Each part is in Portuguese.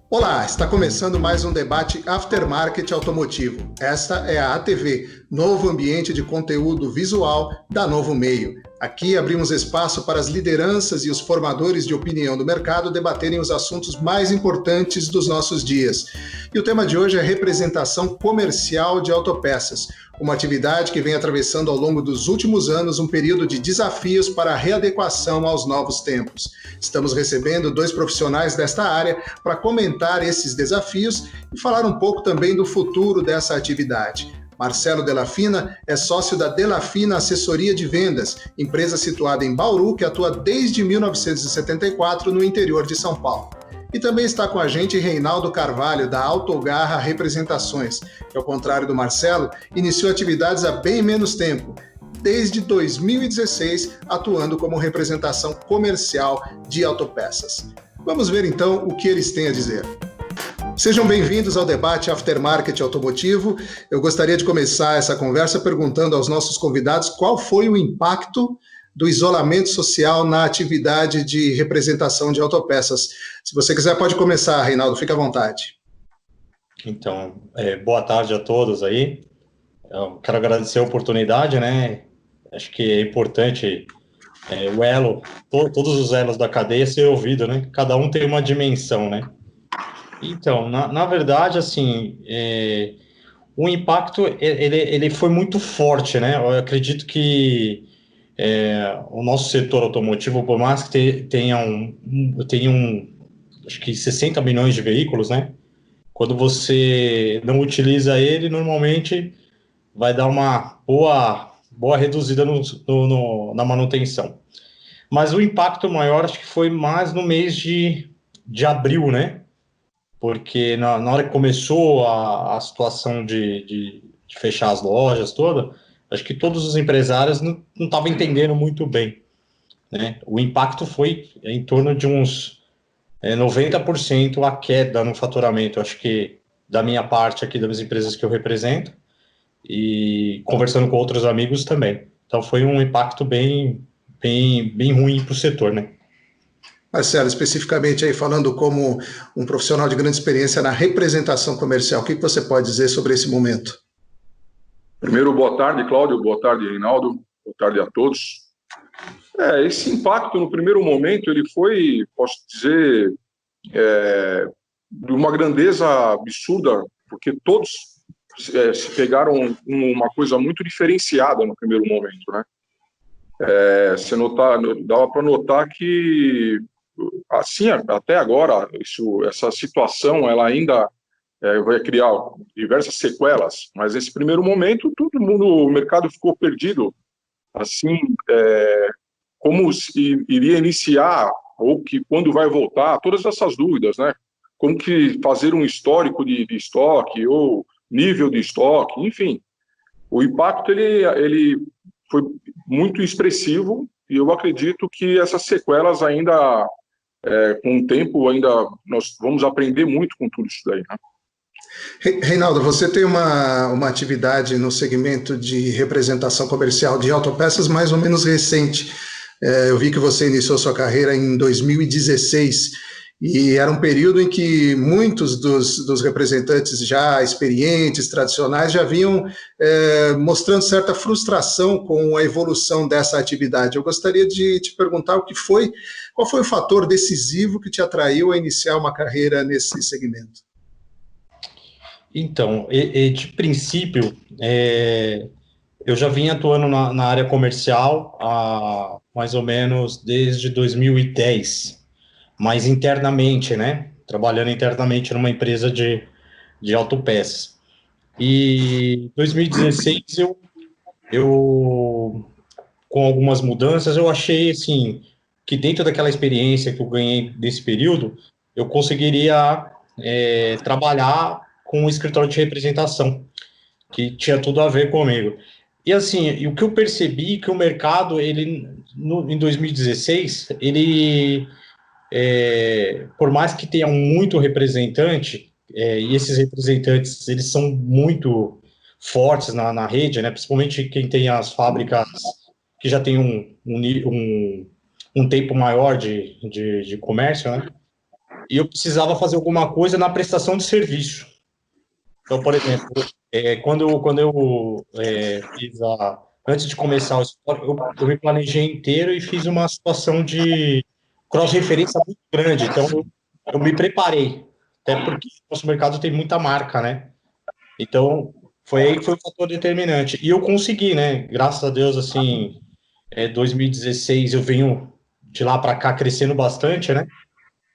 Olá, está começando mais um debate Aftermarket Automotivo. Esta é a ATV, novo ambiente de conteúdo visual da Novo Meio. Aqui abrimos espaço para as lideranças e os formadores de opinião do mercado debaterem os assuntos mais importantes dos nossos dias. E o tema de hoje é representação comercial de autopeças, uma atividade que vem atravessando ao longo dos últimos anos um período de desafios para a readequação aos novos tempos. Estamos recebendo dois profissionais desta área para comentar esses desafios e falar um pouco também do futuro dessa atividade. Marcelo Delafina é sócio da Delafina Assessoria de Vendas, empresa situada em Bauru que atua desde 1974 no interior de São Paulo. E também está com a gente Reinaldo Carvalho, da Autogarra Representações, que, ao contrário do Marcelo, iniciou atividades há bem menos tempo, desde 2016, atuando como representação comercial de autopeças. Vamos ver então o que eles têm a dizer. Sejam bem-vindos ao debate Aftermarket Automotivo. Eu gostaria de começar essa conversa perguntando aos nossos convidados qual foi o impacto do isolamento social na atividade de representação de autopeças. Se você quiser, pode começar, Reinaldo, fique à vontade. Então, boa tarde a todos aí. Eu quero agradecer a oportunidade, né? Acho que é importante o elo, todos os elos da cadeia ser ouvido, né? Cada um tem uma dimensão, né? Então, na verdade, assim, o impacto, ele foi muito forte, né? Eu acredito que o nosso setor automotivo, por mais que tenha acho que 60 milhões de veículos, né? Quando você não utiliza ele, normalmente vai dar uma boa reduzida na manutenção. Mas o impacto maior, acho que foi mais no mês de abril, né? Porque na hora que começou a situação de fechar as lojas toda, acho que todos os empresários não estavam entendendo muito bem, né? O impacto foi em torno de uns 90% a queda no faturamento, acho que da minha parte aqui, das empresas que eu represento, e conversando com outros amigos também. Então foi um impacto bem ruim para o setor, né? Marcelo, especificamente aí falando como um profissional de grande experiência na representação comercial, o que você pode dizer sobre esse momento? Primeiro, boa tarde, Cláudio, boa tarde, Reinaldo, boa tarde a todos. Esse impacto, no primeiro momento, ele foi, posso dizer, de uma grandeza absurda, porque todos se pegaram uma coisa muito diferenciada no primeiro momento, né? Dava para notar que, assim, até agora, essa situação, ela ainda vai criar diversas sequelas, mas nesse primeiro momento, todo mundo, o mercado ficou perdido, assim, como iria iniciar, ou que quando vai voltar, todas essas dúvidas, né? Como que fazer um histórico de estoque, ou nível de estoque, enfim. O impacto, ele foi muito expressivo, e eu acredito que essas sequelas ainda, com o tempo, ainda nós vamos aprender muito com tudo isso daí, né? Reinaldo, você tem uma atividade no segmento de representação comercial de autopeças mais ou menos recente. Eu vi que você iniciou sua carreira em 2016 e era um período em que muitos dos representantes já experientes, tradicionais, já vinham mostrando certa frustração com a evolução dessa atividade. Eu gostaria de te perguntar qual foi o fator decisivo que te atraiu a iniciar uma carreira nesse segmento? Então, de princípio, eu já vinha atuando na área comercial há mais ou menos desde 2010, mas internamente, né? Trabalhando internamente numa empresa de autopeças. E em 2016, eu, com algumas mudanças, eu achei, assim, que dentro daquela experiência que eu ganhei nesse período, eu conseguiria trabalhar com um escritório de representação, que tinha tudo a ver comigo. E assim, o que eu percebi que o mercado, em 2016, por mais que tenha muito representante, e esses representantes, eles são muito fortes na rede, né? Principalmente quem tem as fábricas que já tem um tempo maior de comércio, né? E eu precisava fazer alguma coisa na prestação de serviço. Então, por exemplo, quando eu fiz antes de começar o escritório, eu me planejei inteiro e fiz uma situação de cross-referência muito grande. Então, eu me preparei, até porque o nosso mercado tem muita marca, né? Então, foi um fator determinante. E eu consegui, né? Graças a Deus, assim, 2016 eu venho de lá para cá crescendo bastante, né?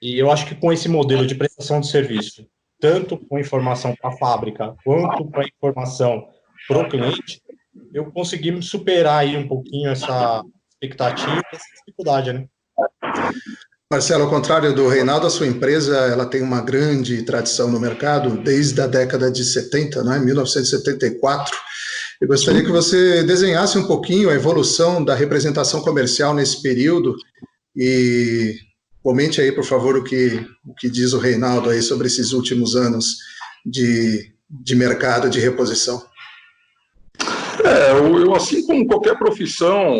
E eu acho que com esse modelo de prestação de serviço, tanto com informação para a fábrica, quanto com a informação para o cliente, eu consegui me superar aí um pouquinho essa expectativa, essa dificuldade, né? Marcelo, ao contrário do Reinaldo, a sua empresa ela tem uma grande tradição no mercado desde a década de 70, né, 1974. Eu gostaria que você desenhasse um pouquinho a evolução da representação comercial nesse período e comente aí, por favor, o que diz o Reinaldo aí sobre esses últimos anos de mercado de reposição. Eu, assim como qualquer profissão,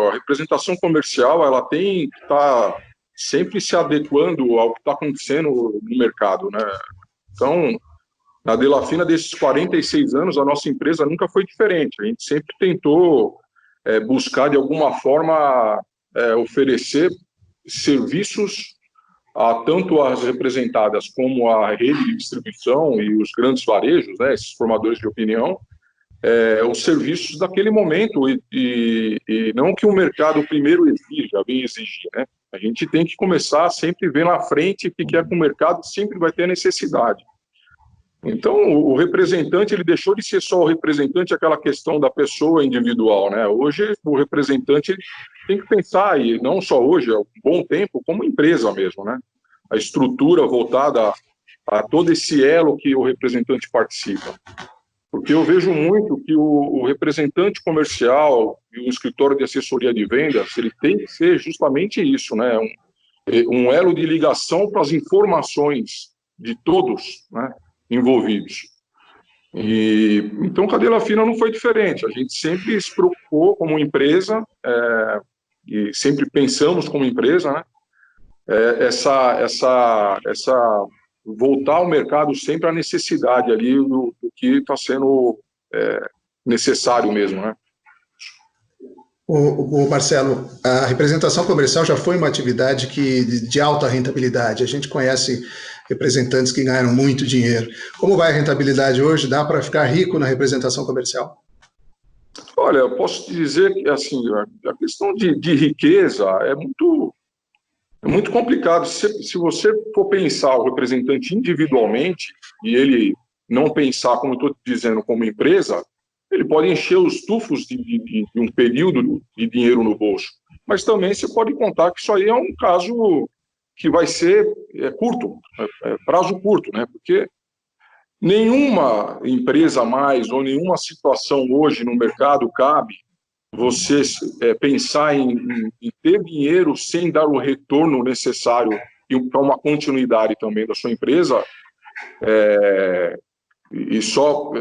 a representação comercial ela tem que estar sempre se adequando ao que está acontecendo no mercado, né? Então, na Delafina, desses 46 anos, a nossa empresa nunca foi diferente. A gente sempre tentou buscar, de alguma forma, oferecer serviços tanto às representadas como à rede de distribuição e os grandes varejos, né, esses formadores de opinião, os serviços daquele momento e não que o mercado primeiro exija, vem exigir, né? A gente tem que começar sempre a ver na frente o que é que o mercado sempre vai ter necessidade. Então, o representante, ele deixou de ser só o representante, aquela questão da pessoa individual, né? Hoje, o representante tem que pensar, e não só hoje, há um bom tempo, como empresa mesmo, né? A estrutura voltada a todo esse elo que o representante participa. Porque eu vejo muito que o representante comercial e o escritório de assessoria de vendas, ele tem que ser justamente isso, né? Um elo de ligação para as informações de todos, né, envolvidos. Então, a Delafina não foi diferente. A gente sempre se preocupou como empresa, e sempre pensamos como empresa, né? Voltar ao mercado sempre à necessidade ali do que está sendo necessário mesmo, né? O Marcelo, a representação comercial já foi uma atividade de alta rentabilidade. A gente conhece representantes que ganharam muito dinheiro. Como vai a rentabilidade hoje? Dá para ficar rico na representação comercial? Olha, eu posso te dizer que assim, a questão de riqueza é muito complicado. Se você for pensar o representante individualmente e ele não pensar, como eu estou dizendo, como empresa, ele pode encher os tufos de um período de dinheiro no bolso. Mas também você pode contar que isso aí é um caso que vai ser curto, prazo curto, né? Porque nenhuma empresa mais ou nenhuma situação hoje no mercado cabe você pensar em ter dinheiro sem dar o retorno necessário para uma continuidade também da sua empresa, e só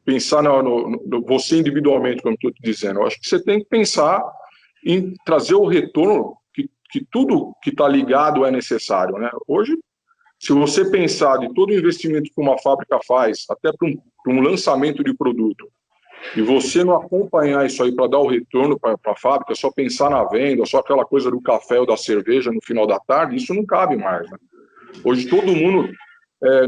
pensar no você individualmente, como estou te dizendo. Eu acho que você tem que pensar em trazer o retorno, que tudo que está ligado é necessário, né? Hoje, se você pensar de todo o investimento que uma fábrica faz, até para um lançamento de produto, e você não acompanhar isso aí para dar o retorno para a fábrica, só pensar na venda, só aquela coisa do café ou da cerveja no final da tarde, isso não cabe mais, né? Hoje todo mundo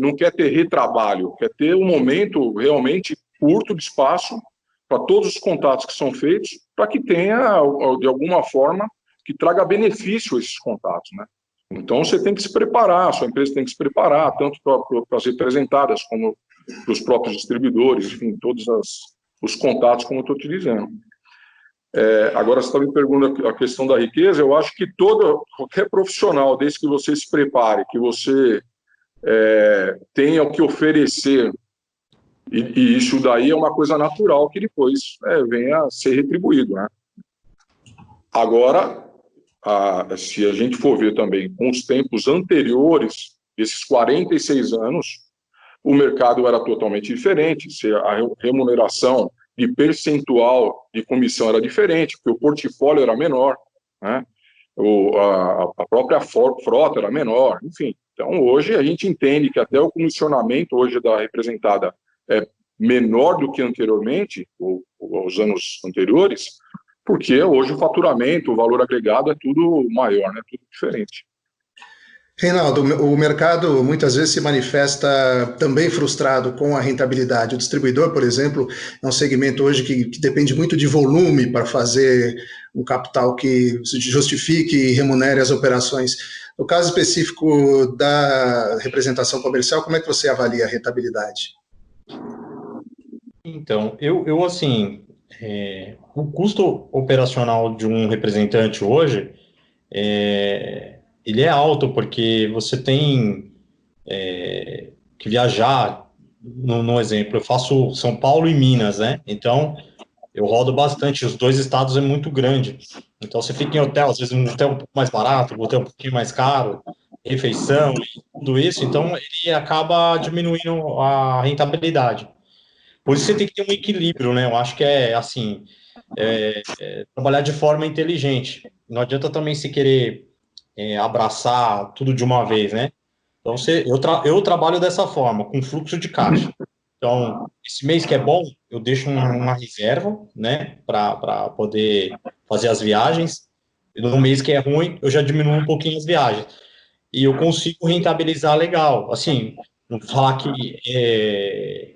não quer ter retrabalho, quer ter um momento realmente curto de espaço para todos os contatos que são feitos, para que tenha, de alguma forma, que traga benefício a esses contatos, né? Então você tem que se preparar, a sua empresa tem que se preparar, tanto para as representadas como para os próprios distribuidores, enfim, todos os contatos, como eu estou te dizendo. Agora, você está me perguntando a questão da riqueza. Eu acho que qualquer profissional, desde que você se prepare, que você tenha o que oferecer, e isso daí é uma coisa natural que depois venha a ser retribuído, né? Agora, se a gente for ver também com os tempos anteriores, esses 46 anos, o mercado era totalmente diferente, a remuneração de percentual de comissão era diferente, porque o portfólio era menor, né? A própria frota era menor, enfim. Então, hoje a gente entende que até o comissionamento hoje da representada é menor do que anteriormente, ou aos anos anteriores, porque hoje o faturamento, o valor agregado é tudo maior, né? Tudo diferente. Reinaldo, o mercado muitas vezes se manifesta também frustrado com a rentabilidade. O distribuidor, por exemplo, é um segmento hoje que depende muito de volume para fazer um capital que justifique e remunere as operações. No caso específico da representação comercial, como é que você avalia a rentabilidade? Então, eu assim, o custo operacional de um representante hoje, ele é alto, porque você tem que viajar, no exemplo, eu faço São Paulo e Minas, né? Então, eu rodo bastante, os dois estados é muito grande. Então, você fica em hotel, às vezes um hotel um pouco mais barato, um hotel um pouquinho mais caro, refeição e tudo isso, então ele acaba diminuindo a rentabilidade. Por isso você tem que ter um equilíbrio, né? Eu acho que é assim, trabalhar de forma inteligente. Não adianta também se querer abraçar tudo de uma vez, né? Então, eu trabalho dessa forma, com fluxo de caixa. Então, esse mês que é bom, eu deixo uma reserva, né, para poder fazer as viagens. E no mês que é ruim, eu já diminuo um pouquinho as viagens. E eu consigo rentabilizar legal. Assim, não vou falar que é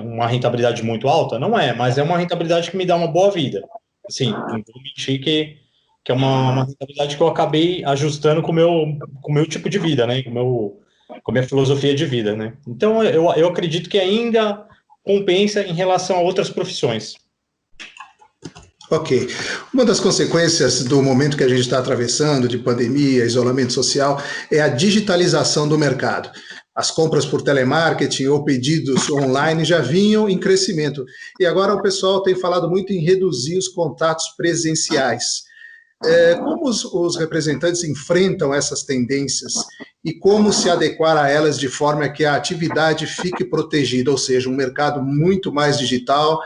uma rentabilidade muito alta, não é, mas é uma rentabilidade que me dá uma boa vida. Assim, não vou mentir que é uma rentabilidade que eu acabei ajustando com o meu tipo de vida, né? Com a minha filosofia de vida, né? Então, eu acredito que ainda compensa em relação a outras profissões. Ok. Uma das consequências do momento que a gente está atravessando, de pandemia, isolamento social, é a digitalização do mercado. As compras por telemarketing ou pedidos online já vinham em crescimento. E agora o pessoal tem falado muito em reduzir os contatos presenciais. Como os representantes enfrentam essas tendências e como se adequar a elas de forma que a atividade fique protegida, ou seja, um mercado muito mais digital,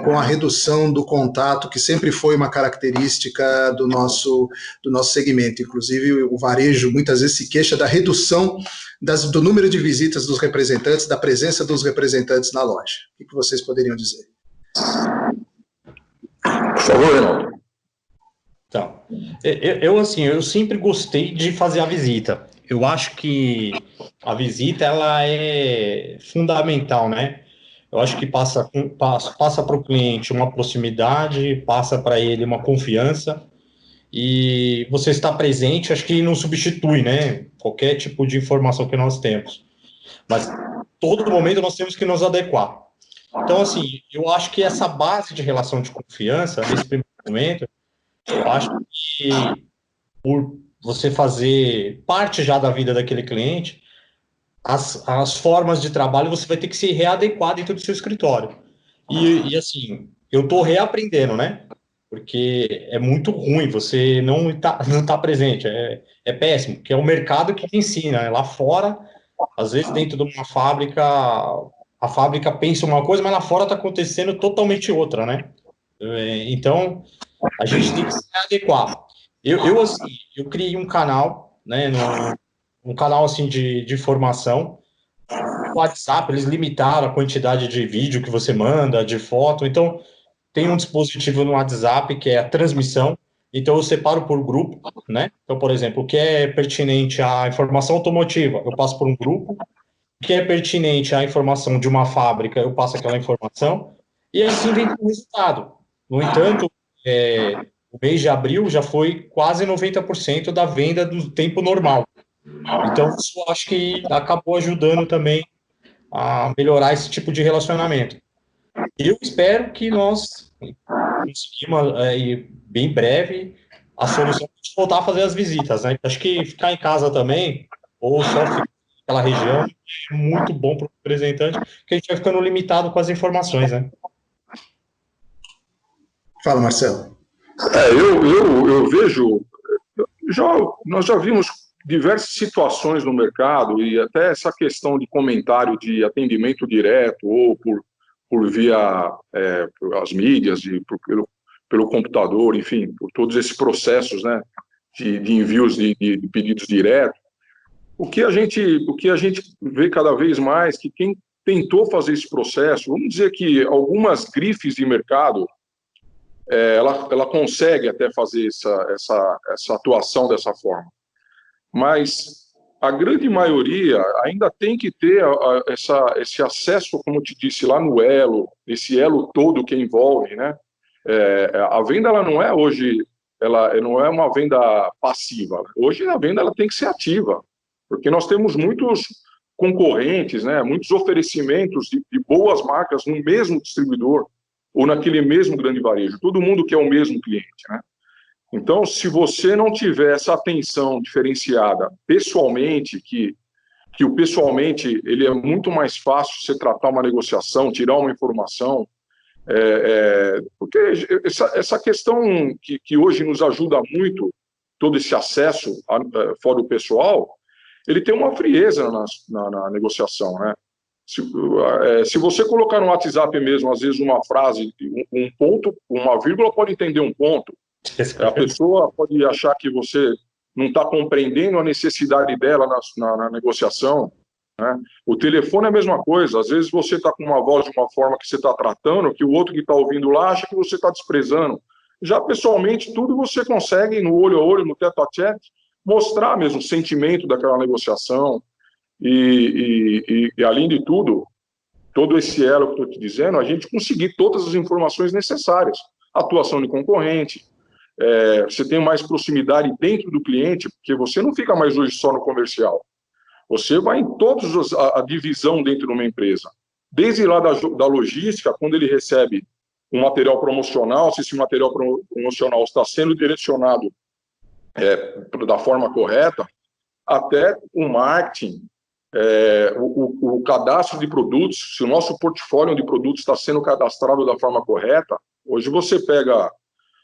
com a redução do contato, que sempre foi uma característica do nosso segmento. Inclusive, o varejo muitas vezes se queixa da redução do número de visitas dos representantes, da presença dos representantes na loja. O que vocês poderiam dizer? Por favor, Reinaldo. Então, eu sempre gostei de fazer a visita. Eu acho que a visita, ela é fundamental, né? Eu acho que passa para o cliente uma proximidade, passa para ele uma confiança, e você estar presente, acho que não substitui, né? Qualquer tipo de informação que nós temos. Mas todo momento nós temos que nos adequar. Então, assim, eu acho que essa base de relação de confiança, nesse primeiro momento, eu acho que por você fazer parte já da vida daquele cliente, as formas de trabalho você vai ter que se readequar dentro do seu escritório. E assim, eu estou reaprendendo, né? Porque é muito ruim você não tá presente, é péssimo, porque é o mercado que te ensina, né? Lá fora, às vezes dentro de uma fábrica, a fábrica pensa uma coisa, mas lá fora está acontecendo totalmente outra, né? Então, a gente tem que se adequar. Assim, eu criei um canal, né, um canal, assim, de formação. O WhatsApp, eles limitaram a quantidade de vídeo que você manda, de foto. Então, tem um dispositivo no WhatsApp que é a transmissão. Então, eu separo por grupo, né? Então, por exemplo, o que é pertinente à informação automotiva, eu passo por um grupo. O que é pertinente à informação de uma fábrica, eu passo aquela informação. E assim vem o resultado. No entanto, o mês de abril já foi quase 90% da venda do tempo normal. Então, isso eu acho que acabou ajudando também a melhorar esse tipo de relacionamento. Eu espero que nós conseguimos, bem breve, a solução de voltar a fazer as visitas, né? Acho que ficar em casa também, ou só ficar naquela região, é muito bom para o representante, porque a gente vai ficando limitado com as informações, né? Fala, Marcelo. Eu vejo, nós já vimos diversas situações no mercado, e até essa questão de comentário de atendimento direto ou por por via as mídias, pelo computador, enfim, por todos esses processos, né, de envios de pedidos diretos. O que a gente vê cada vez mais que quem tentou fazer esse processo, vamos dizer que algumas grifes de mercado, ela consegue até fazer essa atuação dessa forma, mas a grande maioria ainda tem que ter esse acesso, como eu te disse, lá no elo, esse elo todo que envolve, né? A venda, ela não é hoje, ela não é uma venda passiva. Hoje a venda ela tem que ser ativa, porque nós temos muitos concorrentes, né? Muitos oferecimentos de boas marcas no mesmo distribuidor ou naquele mesmo grande varejo. Todo mundo quer o mesmo cliente, né? Então, se você não tiver essa atenção diferenciada pessoalmente, que o pessoalmente ele é muito mais fácil você tratar uma negociação, tirar uma informação, porque essa questão que hoje nos ajuda muito, todo esse acesso fora do pessoal, ele tem uma frieza na negociação, né? Se você colocar no WhatsApp mesmo, às vezes uma frase, um ponto, uma vírgula pode entender um ponto. A pessoa pode achar que você não está compreendendo a necessidade dela na negociação, né? O telefone é a mesma coisa. Às vezes você está com uma voz de uma forma que você está tratando, que o outro que está ouvindo lá acha que você está desprezando. Já pessoalmente, tudo você consegue, no olho a olho, no tete-a-tete, mostrar mesmo o sentimento daquela negociação. E além de tudo, todo esse elo que eu estou te dizendo, a gente conseguir todas as informações necessárias. Atuação de concorrente, você tem mais proximidade dentro do cliente, porque você não fica mais hoje só no comercial. Você vai em todos a divisão dentro de uma empresa. Desde lá da logística, quando ele recebe um material promocional, se esse material promocional está sendo direcionado da forma correta, até o marketing, o cadastro de produtos, se o nosso portfólio de produtos está sendo cadastrado da forma correta. Hoje você pega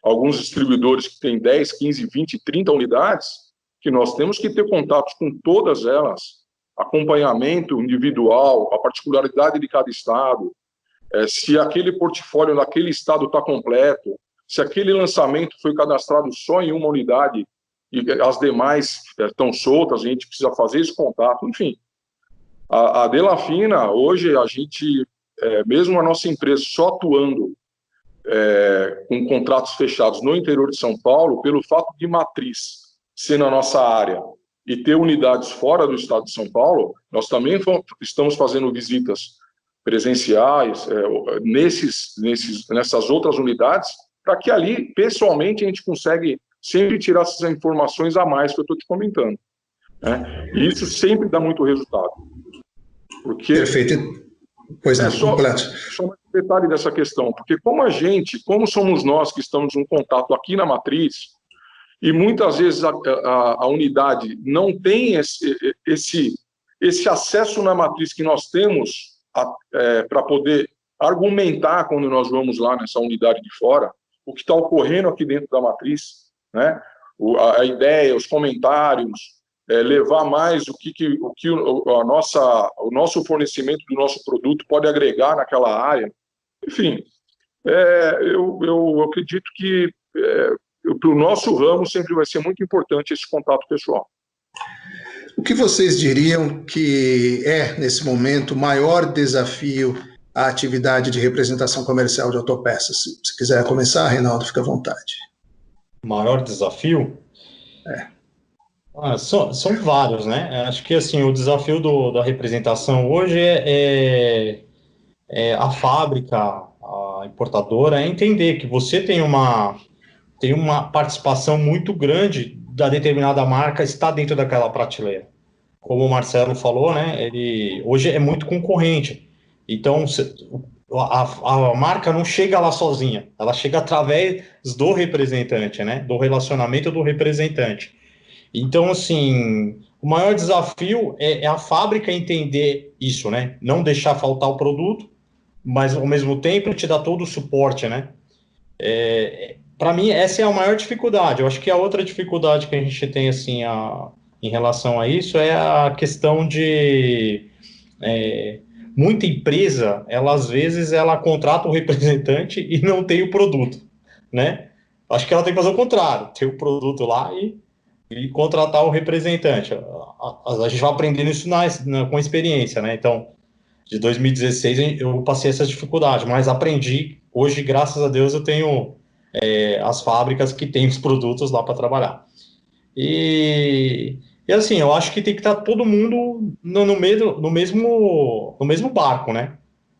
alguns distribuidores que têm 10, 15, 20, 30 unidades, que nós temos que ter contatos com todas elas, acompanhamento individual, a particularidade de cada estado, se aquele portfólio naquele estado está completo, se aquele lançamento foi cadastrado só em uma unidade e as demais estão soltas, a gente precisa fazer esse contato, enfim. A Delafina, hoje, a gente, mesmo a nossa empresa só atuando com contratos fechados no interior de São Paulo, pelo fato de matriz ser na nossa área e ter unidades fora do estado de São Paulo, nós também estamos fazendo visitas presenciais nessas outras unidades, para que ali, pessoalmente, a gente consegue sempre tirar essas informações a mais que eu estou te comentando, né? E isso sempre dá muito resultado. Porque Perfeito. Pois não, completo. Só um detalhe dessa questão, porque como somos nós que estamos em contato aqui na matriz, e muitas vezes a unidade não tem esse acesso na matriz que nós temos para poder argumentar quando nós vamos lá nessa unidade de fora, o que está ocorrendo aqui dentro da matriz, né? A ideia, os comentários, levar mais o nosso fornecimento do nosso produto pode agregar naquela área. Enfim, eu acredito que para o nosso ramo sempre vai ser muito importante esse contato pessoal. O que vocês diriam que nesse momento, o maior desafio à atividade de representação comercial de autopeças? Se quiser começar, Reinaldo, fica à vontade. Maior desafio? São vários, né? Acho que assim, o desafio da representação hoje é a fábrica, a importadora, entender que você tem uma participação muito grande da determinada marca está dentro daquela prateleira. Como o Marcelo falou, né? Ele hoje é muito concorrente. Então, a marca não chega lá sozinha, ela chega através do representante, né? Do relacionamento do representante. Então, assim, o maior desafio é a fábrica entender isso, né? Não deixar faltar o produto, mas, ao mesmo tempo, te dar todo o suporte, né? Para mim, essa é a maior dificuldade. Eu acho que a outra dificuldade que a gente tem, assim, em relação a isso é a questão de muita empresa, ela às vezes ela contrata um representante e não tem o produto, né? Acho que ela tem que fazer o contrário, ter o produto lá e contratar o representante. A gente vai aprendendo isso com experiência, né? Então, de 2016 eu passei essa dificuldade, mas aprendi. Hoje, graças a Deus, eu tenho as fábricas que têm os produtos lá para trabalhar. E assim, eu acho que tem que estar todo mundo no mesmo barco, né?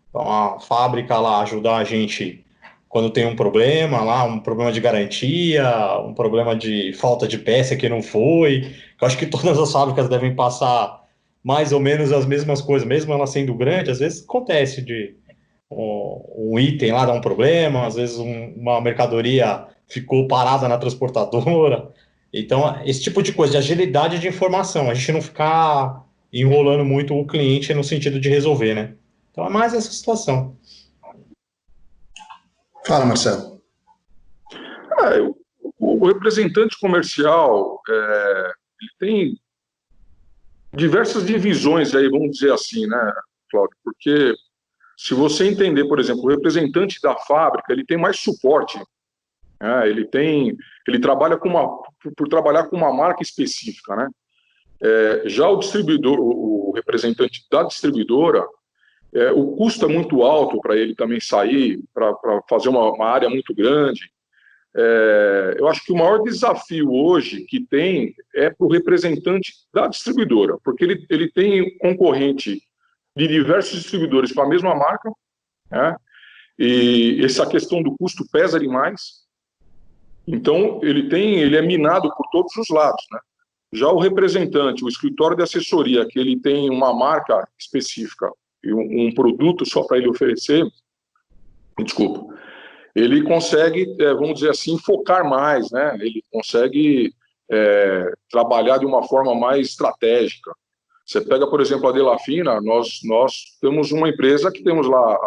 Então, a fábrica lá ajudar a gente quando tem um problema lá, um problema de garantia, um problema de falta de peça que não foi. Eu acho que todas as fábricas devem passar mais ou menos as mesmas coisas, mesmo ela sendo grande, às vezes acontece de um item lá dar um problema, às vezes uma mercadoria ficou parada na transportadora. Então, esse tipo de coisa, de agilidade de informação, a gente não ficar enrolando muito o cliente no sentido de resolver, né? Então, é mais essa situação. Fala, Marcelo. O representante comercial ele tem diversas divisões aí, vamos dizer assim, né, Cláudio? Porque se você entender, por exemplo, o representante da fábrica, ele tem mais suporte, né? Ele trabalha por trabalhar com uma marca específica, né? Já o distribuidor, o representante da distribuidora, o custo é muito alto para ele também sair, para fazer uma área muito grande. Eu acho que o maior desafio hoje que tem é para o representante da distribuidora, porque ele tem concorrente de diversos distribuidores com a mesma marca, né? E essa questão do custo pesa demais. Então, ele é minado por todos os lados, né? Já o representante, o escritório de assessoria, que ele tem uma marca específica e um produto só para ele oferecer, desculpa, ele consegue, vamos dizer assim, focar mais, né? Ele consegue trabalhar de uma forma mais estratégica. Você pega, por exemplo, a Delafina, nós temos uma empresa que temos lá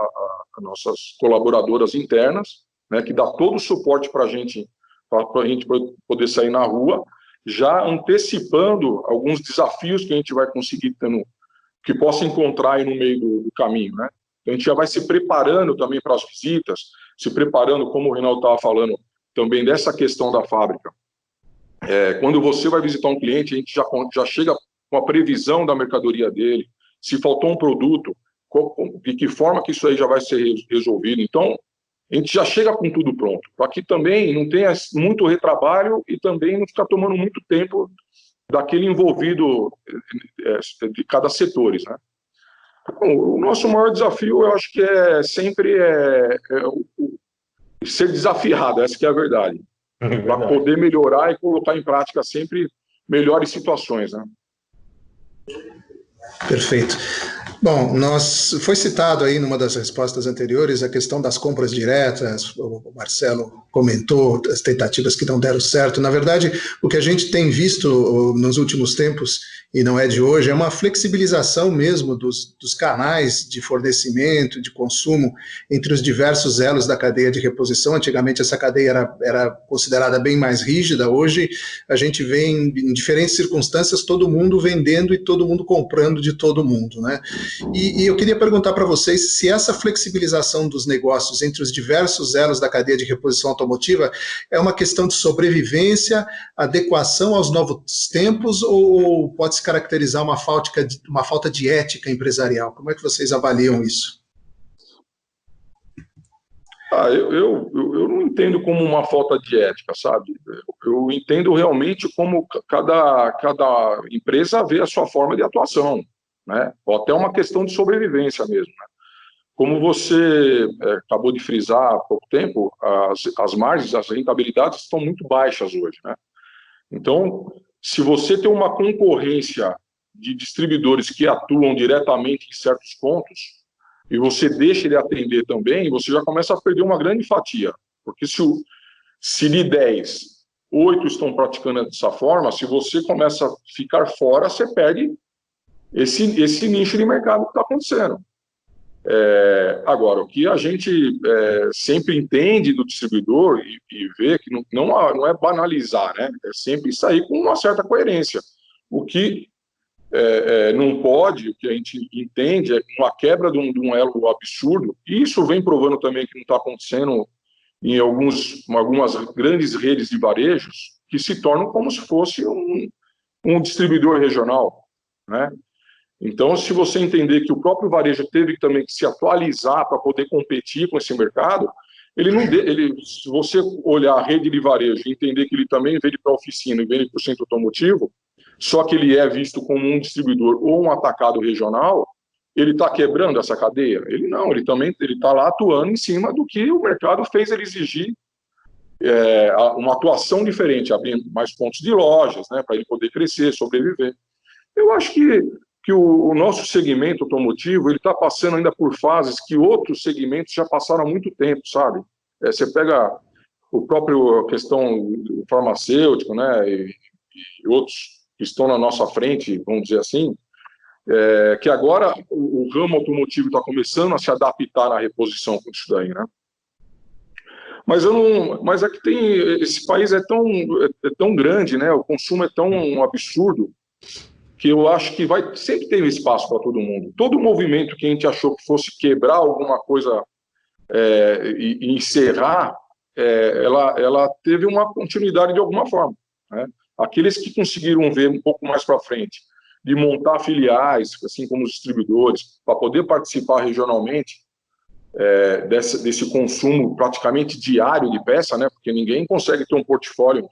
as nossas colaboradoras internas, né, que dá todo o suporte para a gente poder sair na rua, já antecipando alguns desafios que a gente vai conseguir que possa encontrar aí no meio do caminho, né? Então, a gente já vai se preparando também para as visitas, se preparando, como o Reinaldo estava falando, também dessa questão da fábrica. Quando você vai visitar um cliente, a gente já chega com a previsão da mercadoria dele, se faltou um produto, de que forma que isso aí já vai ser resolvido. Então, a gente já chega com tudo pronto, para que também não tenha muito retrabalho e também não ficar tomando muito tempo daquele envolvido de cada setor, né? Então, o nosso maior desafio, eu acho que sempre ser desafiado, essa que é a verdade, para poder melhorar e colocar em prática sempre melhores situações, né? Perfeito. Bom, foi citado aí numa das respostas anteriores a questão das compras diretas, o Marcelo comentou as tentativas que não deram certo. Na verdade, o que a gente tem visto nos últimos tempos, e não é de hoje, é uma flexibilização mesmo dos canais de fornecimento, de consumo entre os diversos elos da cadeia de reposição. Antigamente essa cadeia era considerada bem mais rígida, hoje a gente vê em diferentes circunstâncias todo mundo vendendo e todo mundo comprando de todo mundo, né? E eu queria perguntar para vocês se essa flexibilização dos negócios entre os diversos elos da cadeia de reposição automotiva é uma questão de sobrevivência, adequação aos novos tempos, ou pode se caracterizar uma falta de ética empresarial? Como é que vocês avaliam isso? Eu não entendo como uma falta de ética, sabe? Eu entendo realmente como cada empresa vê a sua forma de atuação, né? Ou até uma questão de sobrevivência mesmo, né? Como você acabou de frisar há pouco tempo, as margens, as rentabilidades estão muito baixas hoje, né? Então, se você tem uma concorrência de distribuidores que atuam diretamente em certos pontos, e você deixa ele atender também, você já começa a perder uma grande fatia. Porque se de 10, 8 estão praticando dessa forma, se você começa a ficar fora, você perde esse nicho de mercado que está acontecendo. Agora, o que a gente sempre entende do distribuidor e vê que não é banalizar, né? É sempre sair com uma certa coerência. O que não pode, o que a gente entende é uma quebra de um elo absurdo, e isso vem provando também que não está acontecendo em algumas grandes redes de varejos, que se tornam como se fosse um distribuidor regional, né? Então, se você entender que o próprio varejo teve também que se atualizar para poder competir com esse mercado, se você olhar a rede de varejo e entender que ele também vende para oficina e vende para o centro automotivo, só que ele é visto como um distribuidor ou um atacado regional, ele está quebrando essa cadeia? Ele não, ele está lá atuando em cima do que o mercado fez ele exigir, uma atuação diferente, abrindo mais pontos de lojas, né, para ele poder crescer, sobreviver. Eu acho que o nosso segmento automotivo ele está passando ainda por fases que outros segmentos já passaram há muito tempo, sabe? Você pega o próprio questão farmacêutico, né, e outros que estão na nossa frente, vamos dizer assim, que agora o ramo automotivo está começando a se adaptar na reposição com isso daí, né? Mas é que esse país é tão grande, né? O consumo é tão absurdo que eu acho que sempre ter espaço para todo mundo. Todo movimento que a gente achou que fosse quebrar alguma coisa e encerrar, ela teve uma continuidade de alguma forma, né? Aqueles que conseguiram ver um pouco mais para frente, de montar filiais, assim como os distribuidores, para poder participar regionalmente desse consumo praticamente diário de peça, né? Porque ninguém consegue ter um portfólio,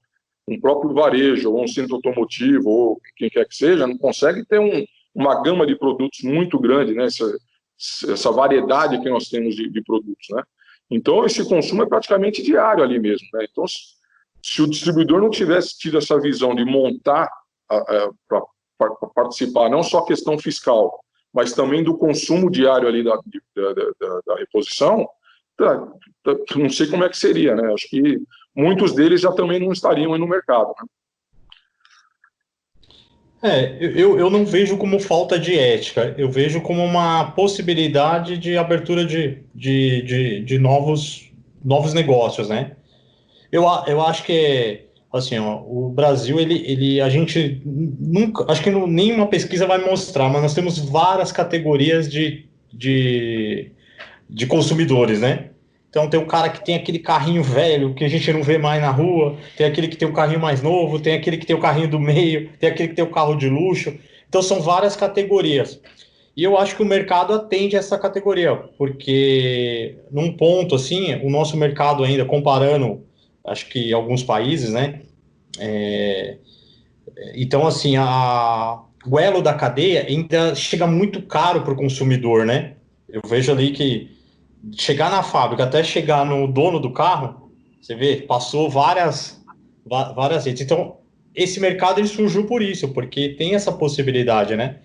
um próprio varejo, ou um centro automotivo, ou quem quer que seja, não consegue ter uma gama de produtos muito grande, né? Essa variedade que nós temos de produtos, né? Então, esse consumo é praticamente diário ali mesmo, né? Então, se o distribuidor não tivesse tido essa visão de montar para participar, não só a questão fiscal, mas também do consumo diário ali da reposição, não sei como é que seria, né? Acho que muitos deles já também não estariam aí no mercado, né? Eu não vejo como falta de ética, eu vejo como uma possibilidade de abertura de novos negócios, né? Eu acho que assim, ó, o Brasil, a gente nunca, acho que nenhuma pesquisa vai mostrar, mas nós temos várias categorias de consumidores, né? Então tem o cara que tem aquele carrinho velho que a gente não vê mais na rua, tem aquele que tem o carrinho mais novo, tem aquele que tem o carrinho do meio, tem aquele que tem o carro de luxo. Então são várias categorias. E eu acho que o mercado atende a essa categoria, porque num ponto assim, o nosso mercado ainda comparando, acho que alguns países, né? Então assim, o elo da cadeia ainda chega muito caro para o consumidor, né? Eu vejo ali que chegar na fábrica até chegar no dono do carro, você vê, passou várias redes. Então, esse mercado ele surgiu por isso, porque tem essa possibilidade, né?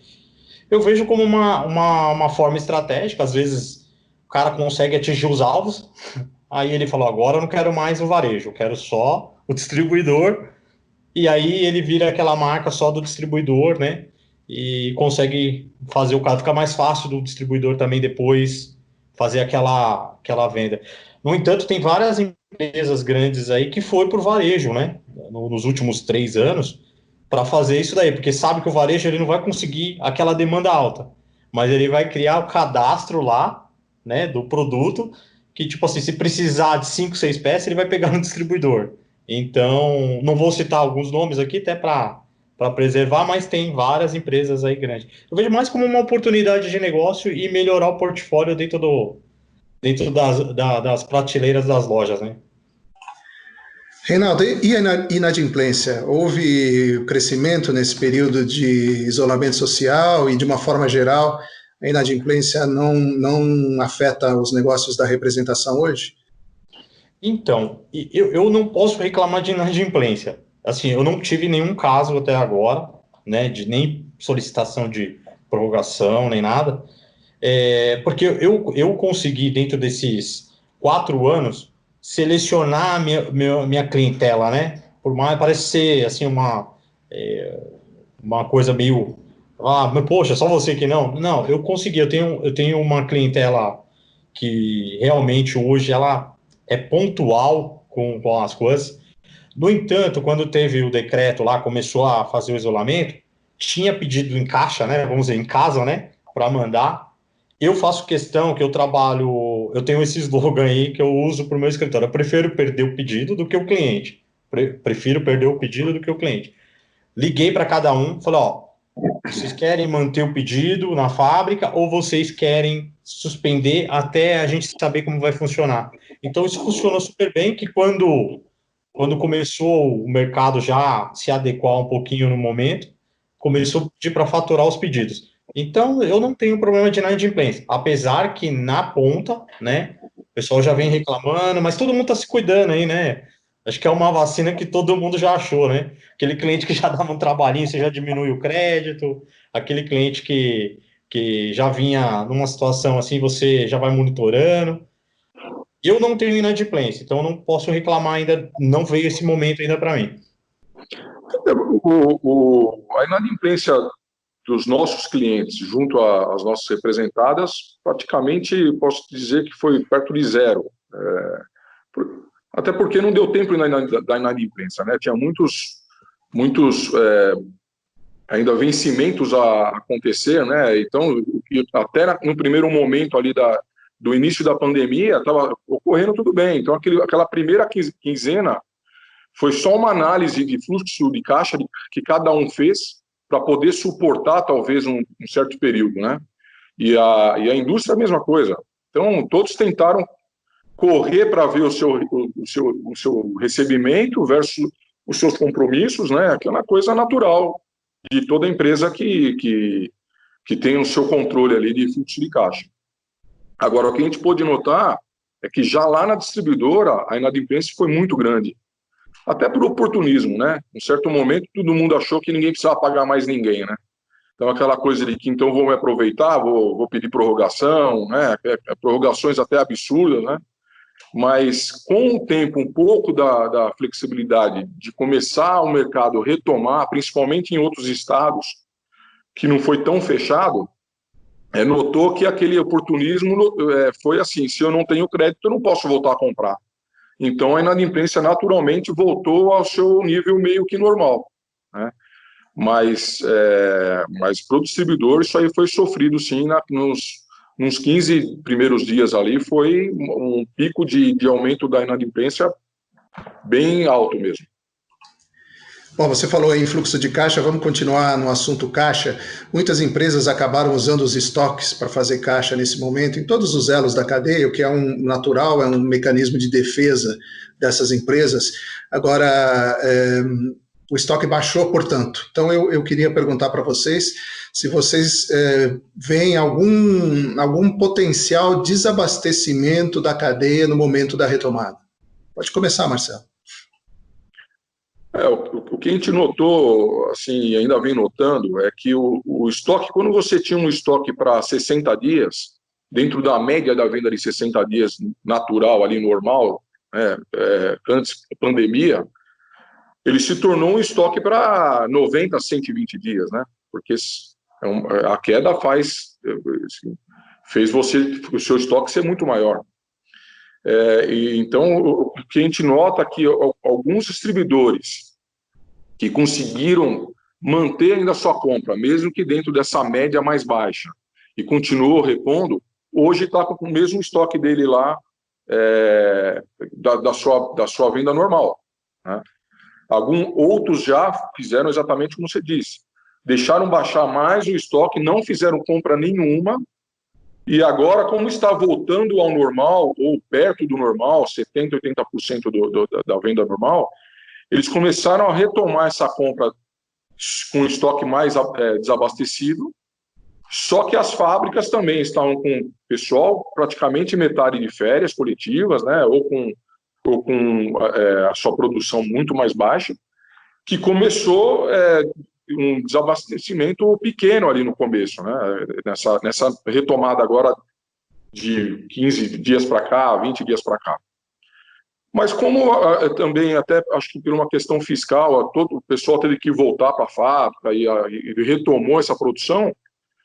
Eu vejo como uma forma estratégica, às vezes o cara consegue atingir os alvos, aí ele falou, agora eu não quero mais o varejo, eu quero só o distribuidor, e aí ele vira aquela marca só do distribuidor, né? E consegue fazer o cara ficar mais fácil do distribuidor também depois fazer aquela venda. No entanto, tem várias empresas grandes aí que foi por varejo, né? Nos últimos 3 anos, para fazer isso daí, porque sabe que o varejo ele não vai conseguir aquela demanda alta, mas ele vai criar o cadastro lá, né, do produto, que tipo assim, se precisar de 5, 6 peças, ele vai pegar no distribuidor. Então, não vou citar alguns nomes aqui, até para preservar, mas tem várias empresas aí grandes. Eu vejo mais como uma oportunidade de negócio e melhorar o portfólio dentro das prateleiras das lojas, né? Reinaldo, e a inadimplência? Houve crescimento nesse período de isolamento social e, de uma forma geral, a inadimplência não afeta os negócios da representação hoje? Então, eu não posso reclamar de inadimplência. Assim, eu não tive nenhum caso até agora, né, de nem solicitação de prorrogação, nem nada, porque eu consegui, dentro desses 4 anos, selecionar a minha clientela, né? Por mais, parece ser, assim, uma coisa meio... Ah, mas, poxa, só você que não? Não, eu consegui, eu tenho uma clientela que realmente hoje ela é pontual com as coisas. No entanto, quando teve o decreto lá, começou a fazer o isolamento, tinha pedido em caixa, né, vamos dizer, em casa, né, para mandar. Eu faço questão que eu trabalho, eu tenho esse slogan aí que eu uso para o meu escritório. Eu prefiro perder o pedido do que o cliente. Prefiro perder o pedido do que o cliente. Liguei para cada um, falei, ó, vocês querem manter o pedido na fábrica ou vocês querem suspender até a gente saber como vai funcionar? Então, isso funcionou super bem, que quando começou o mercado já se adequar um pouquinho no momento, começou a pedir para faturar os pedidos. Então, eu não tenho problema de inadimplência, apesar que na ponta, né, o pessoal já vem reclamando, mas todo mundo está se cuidando aí, né? Acho que é uma vacina que todo mundo já achou, né? Aquele cliente que já dava um trabalhinho, você já diminui o crédito, aquele cliente que já vinha numa situação assim, você já vai monitorando. Eu não tenho inadimplência, então eu não posso reclamar ainda, não veio esse momento ainda para mim. A inadimplência dos nossos clientes junto às nossas representadas, praticamente posso dizer que foi perto de zero. Até porque não deu tempo da inadimplência, né? Tinha muitos ainda vencimentos a acontecer, né? Então, até no primeiro momento ali do início da pandemia, estava ocorrendo tudo bem. Então, aquela primeira quinzena foi só uma análise de fluxo de caixa que cada um fez para poder suportar talvez um certo período, né? E a indústria a mesma coisa. Então, todos tentaram correr para ver o seu recebimento versus os seus compromissos, né? Aquela coisa natural de toda empresa que tem o seu controle ali de fluxo de caixa. Agora, o que a gente pôde notar é que já lá na distribuidora a inadimplência foi muito grande. Até por oportunismo, né? Em certo momento, todo mundo achou que ninguém precisava pagar mais ninguém, né? Então, aquela coisa de que, então, vou me aproveitar, vou pedir prorrogação, né? Prorrogações até absurdas, né? Mas, com o tempo, um pouco da flexibilidade de começar o mercado a retomar, principalmente em outros estados, que não foi tão fechado, notou que aquele oportunismo foi assim, se eu não tenho crédito, eu não posso voltar a comprar. Então, a inadimplência naturalmente voltou ao seu nível meio que normal, né? Mas para o distribuidor, isso aí foi sofrido, sim, nos 15 primeiros dias ali, foi um pico de aumento da inadimplência bem alto mesmo. Bom, você falou em fluxo de caixa, vamos continuar no assunto caixa. Muitas empresas acabaram usando os estoques para fazer caixa nesse momento, em todos os elos da cadeia, o que é um natural, é um mecanismo de defesa dessas empresas. Agora, o estoque baixou, portanto. Então, eu queria perguntar para vocês se vocês veem algum potencial desabastecimento da cadeia no momento da retomada. Pode começar, Marcelo. O que a gente notou, assim, e ainda vem notando, é que o estoque, quando você tinha um estoque para 60 dias, dentro da média da venda de 60 dias natural, ali normal, antes da pandemia, ele se tornou um estoque para 90 a 120 dias, né? Porque a queda fez o seu estoque ser muito maior. Então, o que a gente nota é que alguns distribuidores que conseguiram manter ainda a sua compra, mesmo que dentro dessa média mais baixa, e continuou repondo, hoje está com o mesmo estoque dele lá, da sua venda normal, né? Outros já fizeram exatamente como você disse, deixaram baixar mais o estoque, não fizeram compra nenhuma, e agora, como está voltando ao normal, ou perto do normal, 70%, 80% da venda normal, eles começaram a retomar essa compra com estoque mais desabastecido, só que as fábricas também estavam com o pessoal praticamente metade de férias coletivas, né, ou com a sua produção muito mais baixa, que começou um desabastecimento pequeno ali no começo, né, nessa retomada agora de 15 dias para cá, 20 dias para cá. Mas como também, até acho que por uma questão fiscal, todo o pessoal teve que voltar para a fábrica e retomou essa produção,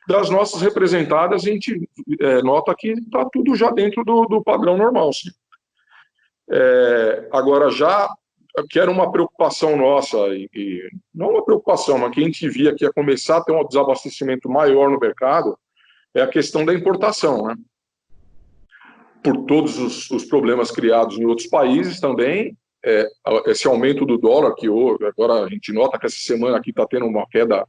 das nossas representadas a gente nota que está tudo já dentro do padrão normal, sim. Agora, já que era uma preocupação nossa, e não uma preocupação, mas que a gente via que ia começar a ter um desabastecimento maior no mercado, é a questão da importação, né? Por todos os problemas criados em outros países também, esse aumento do dólar, que agora a gente nota que essa semana aqui está tendo uma queda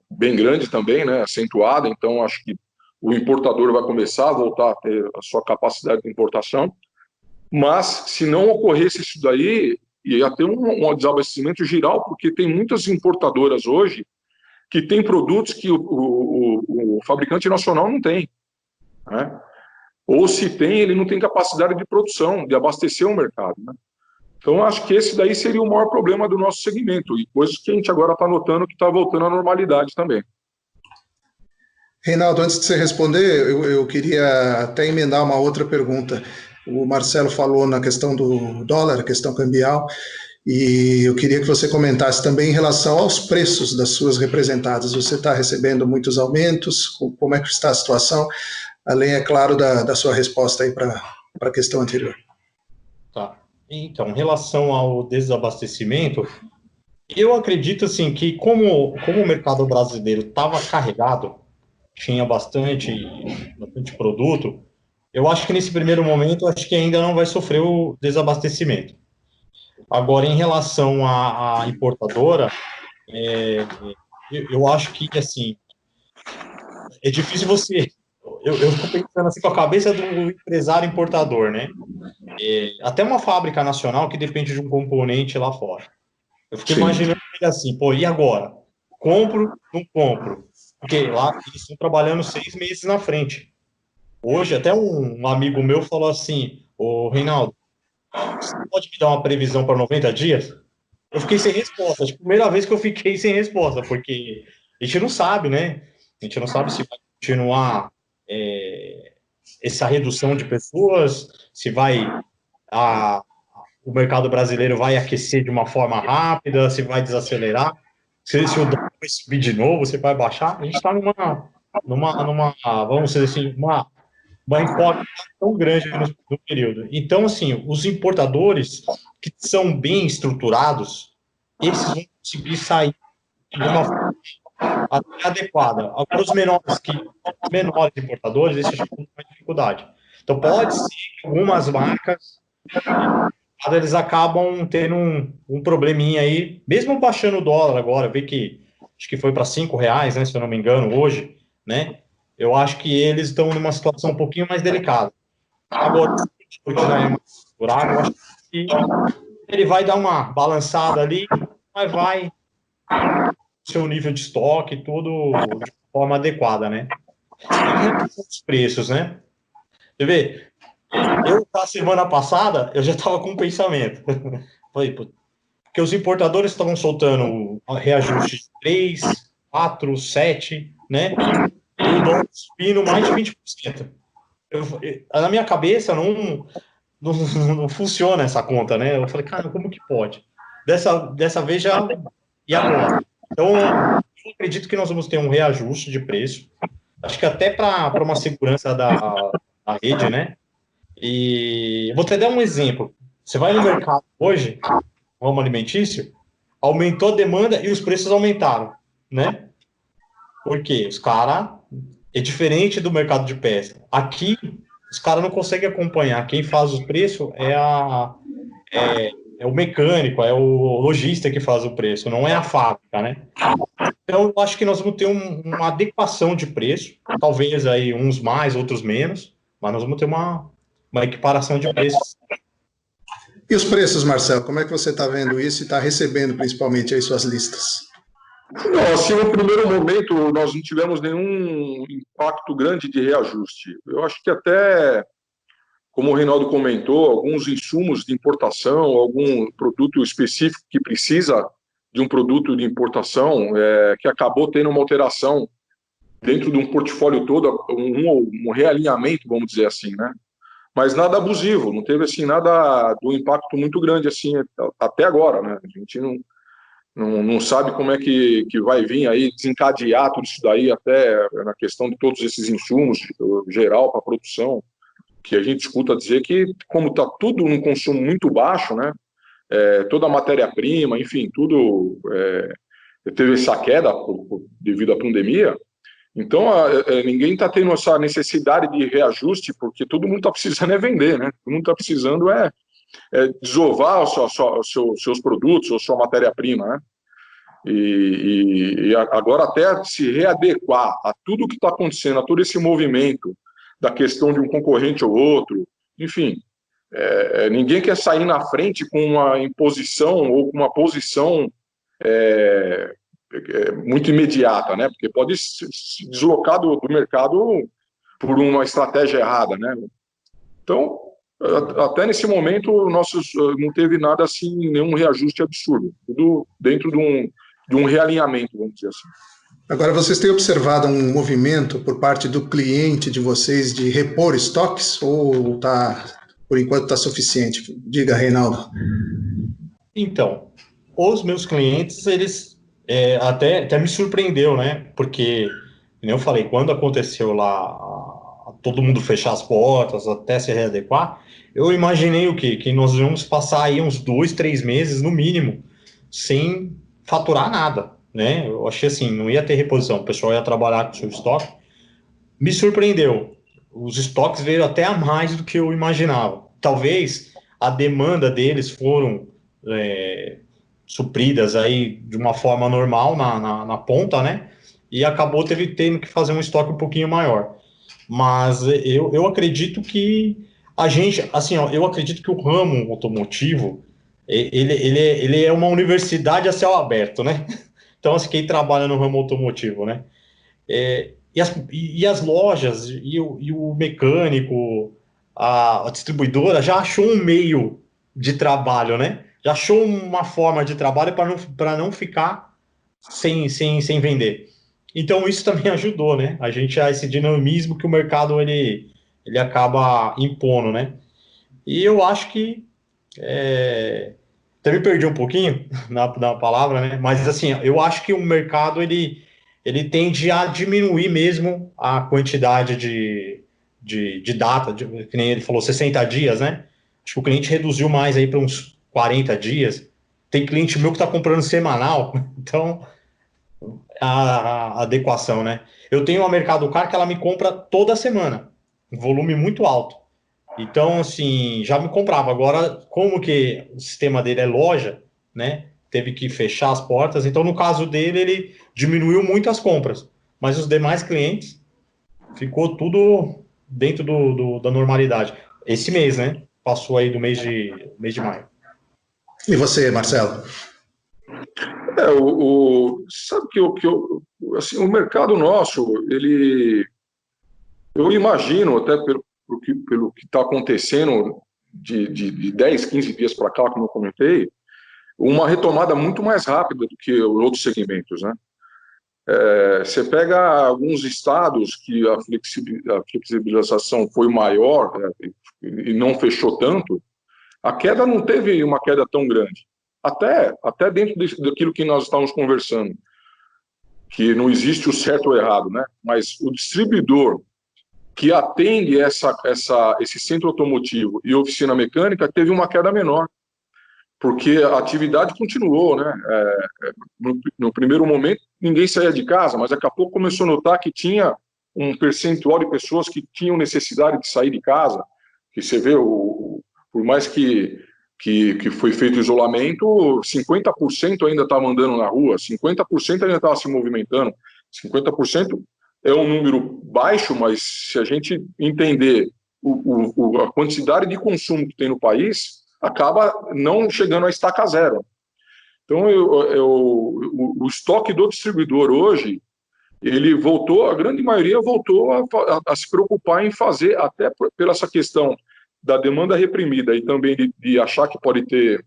bem grande também, né, acentuada, então acho que o importador vai começar a voltar a ter a sua capacidade de importação, mas se não ocorresse isso daí, ia ter um desabastecimento geral, porque tem muitas importadoras hoje que têm produtos que o fabricante nacional não tem, né? Ou se tem, ele não tem capacidade de produção, de abastecer o mercado, né? Então, acho que esse daí seria o maior problema do nosso segmento, e coisas que a gente agora está notando que está voltando à normalidade também. Reinaldo, antes de você responder, eu queria até emendar uma outra pergunta. O Marcelo falou na questão do dólar, a questão cambial, e eu queria que você comentasse também em relação aos preços das suas representadas. Você está recebendo muitos aumentos? Como é que está a situação? Além, é claro, da sua resposta aí para a questão anterior. Tá. Então, em relação ao desabastecimento, eu acredito assim que como o mercado brasileiro estava carregado, tinha bastante produto, eu acho que nesse primeiro momento, acho que ainda não vai sofrer o desabastecimento. Agora, em relação à importadora, eu acho que, assim, é difícil você... Eu fico pensando assim com a cabeça do empresário importador, né? Até uma fábrica nacional que depende de um componente lá fora. Eu fico imaginando ele assim, pô, e agora? Compro, não compro? Porque lá eles estão trabalhando 6 meses na frente. Hoje, até um amigo meu falou assim, ô Reinaldo, você pode me dar uma previsão para 90 dias? Eu fiquei sem resposta. Acho que a primeira vez que eu fiquei sem resposta, porque a gente não sabe, né? A gente não sabe se vai continuar essa redução de pessoas, se o mercado brasileiro vai aquecer de uma forma rápida, se vai desacelerar, se o dólar vai subir de novo, se vai baixar. A gente está vamos dizer assim, uma incógnita tão grande no período. Então, assim, os importadores que são bem estruturados, esses vão conseguir sair de uma forma adequada. Agora, os menores importadores, esses vão ter mais dificuldade. Então, pode ser que algumas marcas eles acabam tendo um probleminha aí, mesmo baixando o dólar agora, vê que acho que foi para R$5, né, se eu não me engano, hoje, né? Eu acho que eles estão numa situação um pouquinho mais delicada. Agora, porque já é mais favorável, eu acho que ele vai dar uma balançada ali, mas vai seu nível de estoque, tudo de forma adequada, né? E os preços, né? Você vê, na semana passada, eu já estava com um pensamento. Falei, porque os importadores estavam soltando reajuste de 3, 4, 7, né? E o dólar subindo mais de 20%. Na minha cabeça, não funciona essa conta, né? Eu falei, cara, como que pode? Dessa vez já... E agora? Então, eu acredito que nós vamos ter um reajuste de preço. Acho que até para uma segurança da rede, né? E vou te dar um exemplo. Você vai no mercado hoje, ramo alimentício, aumentou a demanda e os preços aumentaram, né? Porque os caras... É diferente do mercado de peça. Aqui, os caras não conseguem acompanhar. Quem faz o preço é o mecânico, é o lojista que faz o preço, não é a fábrica, né? Então, eu acho que nós vamos ter uma adequação de preço, talvez aí uns mais, outros menos, mas nós vamos ter uma equiparação de preços. E os preços, Marcelo, como é que você está vendo isso e está recebendo principalmente aí suas listas? Não, assim, no primeiro momento, nós não tivemos nenhum impacto grande de reajuste. Eu acho que até, como o Reinaldo comentou, alguns insumos de importação, algum produto específico que precisa de um produto de importação, que acabou tendo uma alteração dentro de um portfólio todo, um realinhamento, vamos dizer assim, né? Mas nada abusivo, não teve assim nada do impacto muito grande assim até agora, né? A gente não sabe como é que vai vir aí desencadear tudo isso daí, até na questão de todos esses insumos geral para a produção, que a gente escuta dizer que, como está tudo num consumo muito baixo, né, toda a matéria-prima, enfim, tudo teve essa queda devido à pandemia. Então, ninguém está tendo essa necessidade de reajuste, porque todo mundo está precisando vender, né? Todo mundo está precisando desovar seus produtos, ou sua matéria-prima, né? E agora até se readequar a tudo que está acontecendo, a todo esse movimento da questão de um concorrente ou outro, enfim, ninguém quer sair na frente com uma imposição ou com uma posição muito imediata, né? Porque pode se deslocar do mercado por uma estratégia errada, né? Então, até nesse momento, não teve nada assim, nenhum reajuste absurdo, tudo dentro de um realinhamento, vamos dizer assim. Agora, vocês têm observado um movimento por parte do cliente de vocês de repor estoques ou por enquanto está suficiente? Diga, Reinaldo. Então, os meus clientes, eles até me surpreendeu, né? Porque, como eu falei, quando aconteceu lá todo mundo fechar as portas até se readequar, eu imaginei o quê? Que nós íamos passar aí uns 2, 3 meses, no mínimo, sem faturar nada, né? Eu achei assim, não ia ter reposição, o pessoal ia trabalhar com o seu estoque. Me surpreendeu. Os estoques veio até a mais do que eu imaginava. Talvez a demanda deles foram supridas aí de uma forma normal na ponta, né? E acabou tendo que fazer um estoque um pouquinho maior. Mas eu acredito que a gente, assim, ó, eu acredito que o ramo automotivo, ele é uma universidade a céu aberto, né? Então, assim, quem trabalha no ramo automotivo, né? E as lojas, e o mecânico, a distribuidora já achou um meio de trabalho, né? Já achou uma forma de trabalho para não ficar sem vender. Então, isso também ajudou, né? A gente a esse dinamismo que o mercado ele acaba impondo, né? E eu acho que até me perdi um pouquinho na palavra, né? Mas assim, eu acho que o mercado ele tende a diminuir mesmo a quantidade de data, que nem ele falou, 60 dias, né? Acho que o cliente reduziu mais aí para uns 40 dias. Tem cliente meu que está comprando semanal, então a adequação, né? Eu tenho uma Mercado Car que ela me compra toda semana, um volume muito alto. Então, assim, já me comprava. Agora, como que o sistema dele é loja, né? Teve que fechar as portas. Então, no caso dele, ele diminuiu muito as compras. Mas os demais clientes ficou tudo dentro da normalidade. Esse mês, né? Passou aí do mês de maio. E você, Marcelo? Sabe assim, o mercado nosso, eu imagino, até pelo que está acontecendo de 10, 15 dias para cá, como eu comentei, uma retomada muito mais rápida do que os outros segmentos, né? Você pega alguns estados que a flexibilização foi maior, e não fechou tanto, a queda não teve uma queda tão grande. Até dentro daquilo que nós estávamos conversando, que não existe o certo ou errado, né? Mas o distribuidor que atende esse centro automotivo e oficina mecânica teve uma queda menor, porque a atividade continuou, né? No primeiro momento, ninguém saía de casa, mas daqui a pouco começou a notar que tinha um percentual de pessoas que tinham necessidade de sair de casa, que você vê, por mais que foi feito isolamento, 50% ainda estava andando na rua, 50% ainda estava se movimentando, 50% é um número baixo, mas se a gente entender a quantidade de consumo que tem no país, acaba não chegando a estaca zero. Então, o estoque do distribuidor hoje, ele voltou, a grande maioria voltou a se preocupar em fazer, até pela essa questão da demanda reprimida e também de achar que pode ter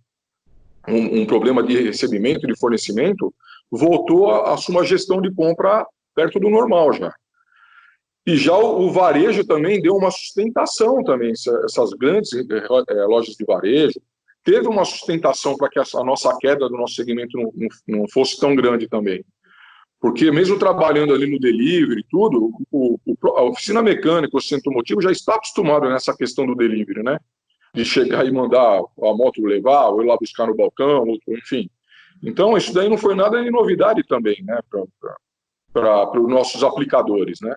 um problema de recebimento, de fornecimento, voltou a assumir a gestão de compra perto do normal já. E já o varejo também deu uma sustentação também, essas grandes lojas de varejo, teve uma sustentação para que a nossa queda do nosso segmento não fosse tão grande também. Porque mesmo trabalhando ali no delivery e tudo, a oficina mecânica, o centro automotivo já está acostumado nessa questão do delivery, né? de chegar e mandar a moto levar, ou ir lá buscar no balcão, enfim. Então, isso daí não foi nada de novidade também, né, para os nossos aplicadores, né.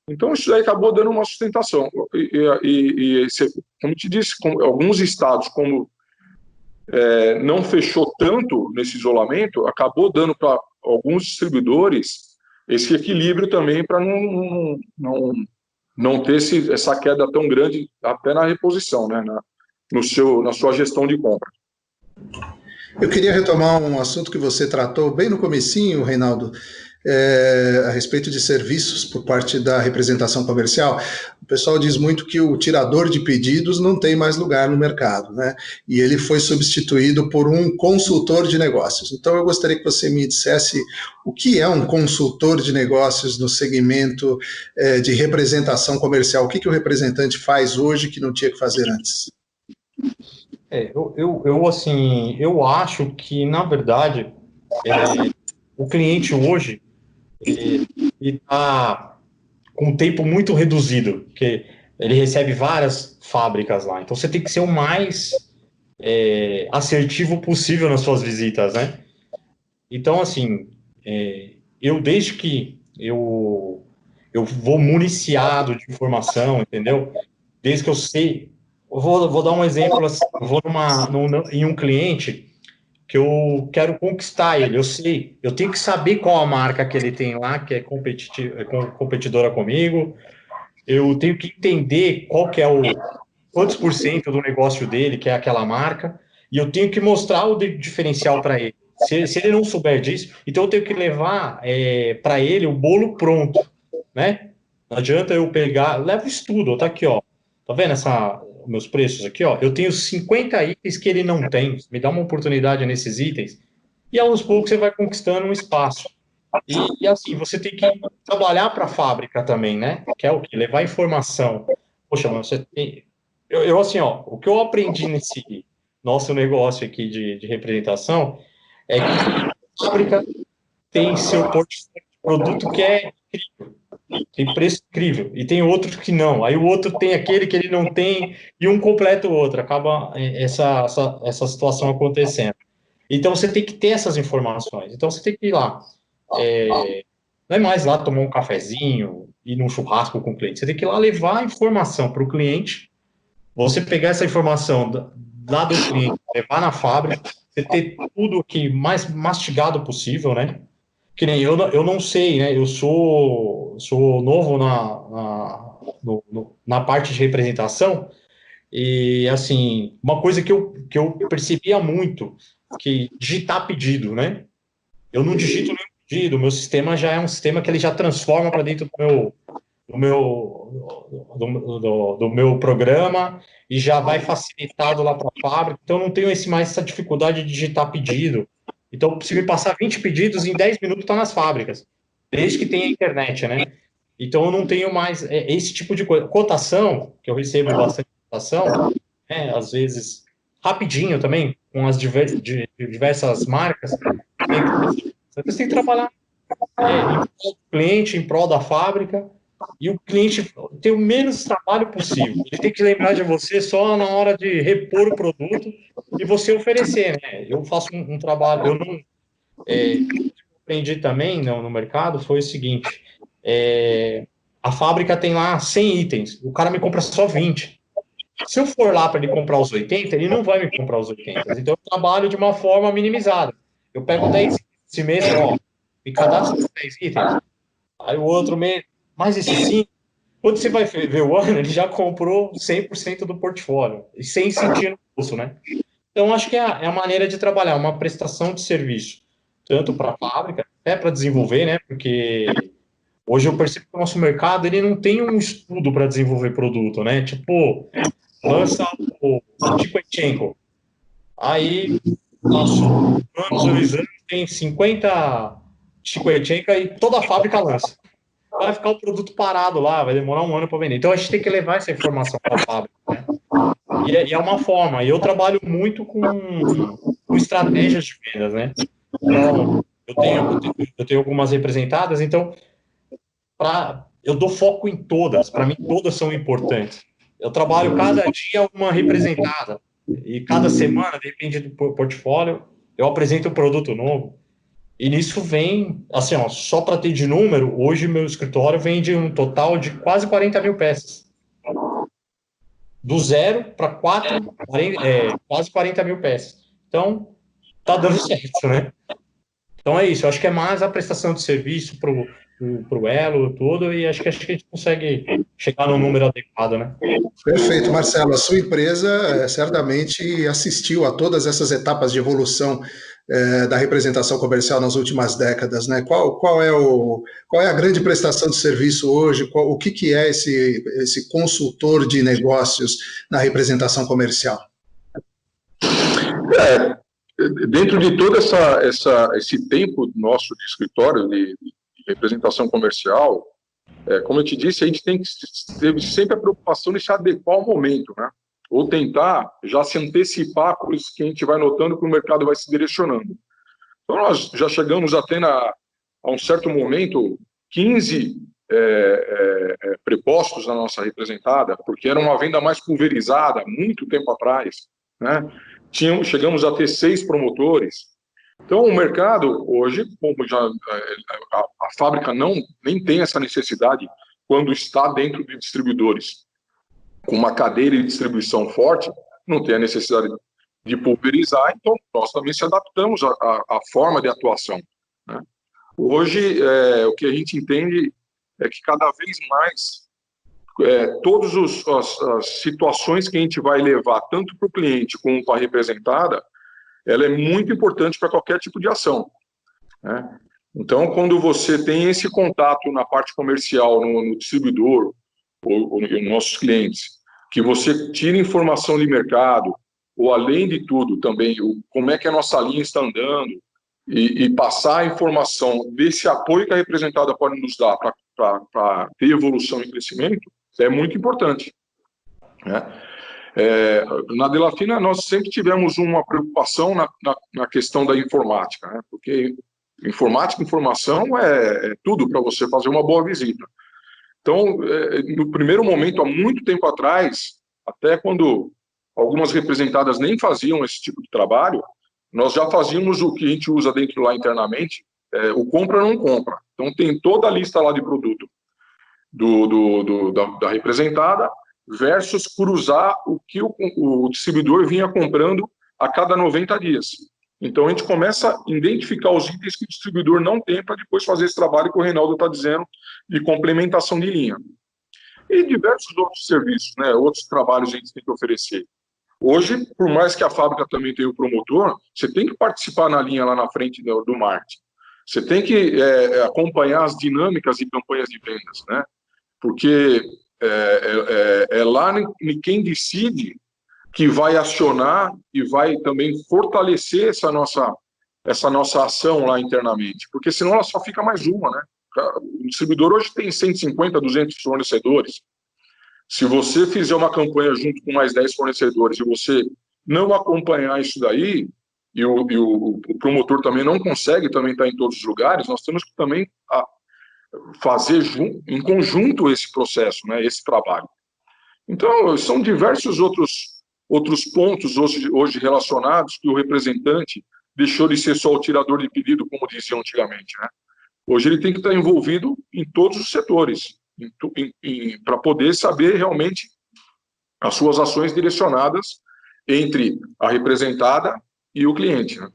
Então, isso daí acabou dando uma sustentação. Como te disse, alguns estados, como não fechou tanto nesse isolamento, acabou dando para alguns distribuidores esse equilíbrio também para não ter essa queda tão grande até na reposição, né, na sua gestão de compra. Eu queria retomar um assunto que você tratou bem no comecinho, Reinaldo, a respeito de serviços por parte da representação comercial. O pessoal diz muito que o tirador de pedidos não tem mais lugar no mercado, né? E ele foi substituído por um consultor de negócios. Então eu gostaria que você me dissesse o que é um consultor de negócios no segmento de representação comercial. O que o representante faz hoje que não tinha que fazer antes? Eu acho que, na verdade, o cliente hoje está com um tempo muito reduzido, porque ele recebe várias fábricas lá. Então, você tem que ser o mais assertivo possível nas suas visitas, né? Então, assim, desde que eu vou municiado de informação, entendeu? Desde que eu sei... Eu vou dar um exemplo, assim, eu vou em um cliente que eu quero conquistar ele, eu sei, eu tenho que saber qual a marca que ele tem lá, que é competidora comigo, eu tenho que entender quantos por cento do negócio dele, que é aquela marca, e eu tenho que mostrar o diferencial para ele. Se ele não souber disso, então eu tenho que levar para ele o bolo pronto, né? Não adianta eu pegar, levo estudo, tá aqui, ó, tá vendo meus preços aqui, ó, eu tenho 50 itens que ele não tem, me dá uma oportunidade nesses itens, e aos poucos você vai conquistando um espaço. E assim, você tem que trabalhar para a fábrica também, né? Que é o quê? Levar informação. Poxa, mas você tem... assim, ó, o que eu aprendi nesse nosso negócio aqui de representação é que a fábrica tem seu portfólio de produto que é incrível. Tem preço incrível, e tem outros que não. Aí o outro tem aquele que ele não tem, e um completa o outro. Acaba essa situação acontecendo. Então, você tem que ter essas informações. Então, você tem que ir lá. Não é mais lá tomar um cafezinho, ir num churrasco com o cliente. Você tem que ir lá levar a informação para o cliente, você pegar essa informação lá do cliente, levar na fábrica, você ter tudo aqui mais mastigado possível, né? Que nem eu não sei, né? Eu sou novo na parte de representação, e assim, uma coisa que eu percebia muito, que digitar pedido, né? Eu não digito nenhum pedido, meu sistema já é um sistema que ele já transforma para dentro do meu programa e já vai facilitado lá para a fábrica, então eu não tenho mais essa dificuldade de digitar pedido. Então, se me passar 20 pedidos, em 10 minutos está nas fábricas, desde que tenha internet, né? Então, eu não tenho mais esse tipo de coisa. Cotação, que eu recebo bastante cotação, às vezes rapidinho também, com as diversas marcas, você tem que trabalhar em prol do cliente, em prol da fábrica, e o cliente tem o menos trabalho possível. Ele tem que lembrar de você só na hora de repor o produto e você oferecer, né? Eu faço um trabalho, eu não... o que eu aprendi também no mercado foi o seguinte, a fábrica tem lá 100 itens, o cara me compra só 20. Se eu for lá para ele comprar os 80, ele não vai me comprar os 80. Então, eu trabalho de uma forma minimizada. Eu pego 10 esse mês, ó, me cadastro 10 itens. Aí o outro mês, mais esse 5. Quando você vai ver o ano, ele já comprou 100% do portfólio, e sem sentir no bolso, né? Então, acho que é a maneira de trabalhar, uma prestação de serviço, tanto para a fábrica, até para desenvolver, né? Porque hoje eu percebo que o nosso mercado ele não tem um estudo para desenvolver produto, né? Tipo, lança o Tikhonchenko. Aí, passou 2 anos, tem 50 Tikhonchenko e toda a fábrica lança. Vai ficar o produto parado lá, vai demorar 1 ano para vender. Então, a gente tem que levar essa informação para a fábrica, né? E é uma forma. E eu trabalho muito com estratégias de vendas, né? Então, eu tenho algumas representadas, então, eu dou foco em todas. Para mim, todas são importantes. Eu trabalho cada dia uma representada. E cada semana, depende do portfólio, eu apresento um produto novo. E nisso vem, assim, ó, só para ter de número, hoje meu escritório vende um total de quase 40 mil peças. Do 0 para 4, quase 40 mil peças. Então, tá dando certo, né? Então é isso, eu acho que é mais a prestação de serviço pro Elo, tudo, e acho que a gente consegue chegar no número adequado, né? Perfeito, Marcelo. A sua empresa certamente assistiu a todas essas etapas de evolução da representação comercial nas últimas décadas, né? Qual é a grande prestação de serviço hoje? O que é esse consultor de negócios na representação comercial? Dentro de todo esse tempo nosso de escritório de representação comercial, como eu te disse, a gente tem que ter sempre a preocupação de se adequar ao momento, né? Ou tentar já se antecipar por isso que a gente vai notando que o mercado vai se direcionando. Então, nós já chegamos até a um certo momento, 15 prepostos na nossa representada, porque era uma venda mais pulverizada, muito tempo atrás, né? Chegamos a ter 6 promotores. Então, o mercado, hoje, como já a fábrica nem tem essa necessidade quando está dentro de distribuidores, com uma cadeia de distribuição forte, não tem a necessidade de pulverizar, então nós também se adaptamos à forma de atuação, né? Hoje, o que a gente entende é que cada vez mais todas as situações que a gente vai levar, tanto para o cliente como para a representada, ela é muito importante para qualquer tipo de ação, né? Então, quando você tem esse contato na parte comercial, no distribuidor, ou nos nossos clientes, que você tira informação de mercado, ou além de tudo também, como é que a nossa linha está andando, e passar a informação desse apoio que a representada pode nos dar para ter evolução e crescimento, é muito importante, né? Na Delafina, nós sempre tivemos uma preocupação na questão da informática, né? Porque informática e informação é tudo para você fazer uma boa visita. Então, no primeiro momento, há muito tempo atrás, até quando algumas representadas nem faziam esse tipo de trabalho, nós já fazíamos o que a gente usa dentro lá internamente, o compra ou não compra. Então, tem toda a lista lá de produto da representada, versus cruzar o que o distribuidor vinha comprando a cada 90 dias. Então, a gente começa a identificar os itens que o distribuidor não tem para depois fazer esse trabalho que o Reinaldo está dizendo de complementação de linha. E diversos outros serviços, né, outros trabalhos a gente tem que oferecer. Hoje, por mais que a fábrica também tenha o promotor, você tem que participar na linha lá na frente do marketing. Você tem que acompanhar as dinâmicas e campanhas de vendas, né? Porque é lá quem decide que vai acionar e vai também fortalecer essa nossa ação lá internamente, porque senão ela só fica mais uma, né? O distribuidor hoje tem 150, 200 fornecedores. Se você fizer uma campanha junto com mais 10 fornecedores e você não acompanhar isso daí, e o promotor também não consegue também estar em todos os lugares, nós temos que também fazer em conjunto esse processo, né, esse trabalho. Então, são diversos outros pontos hoje relacionados que o representante deixou de ser só o tirador de pedido, como dizia antigamente, né? Hoje ele tem que estar envolvido em todos os setores, para poder saber realmente as suas ações direcionadas entre a representada e o cliente, né?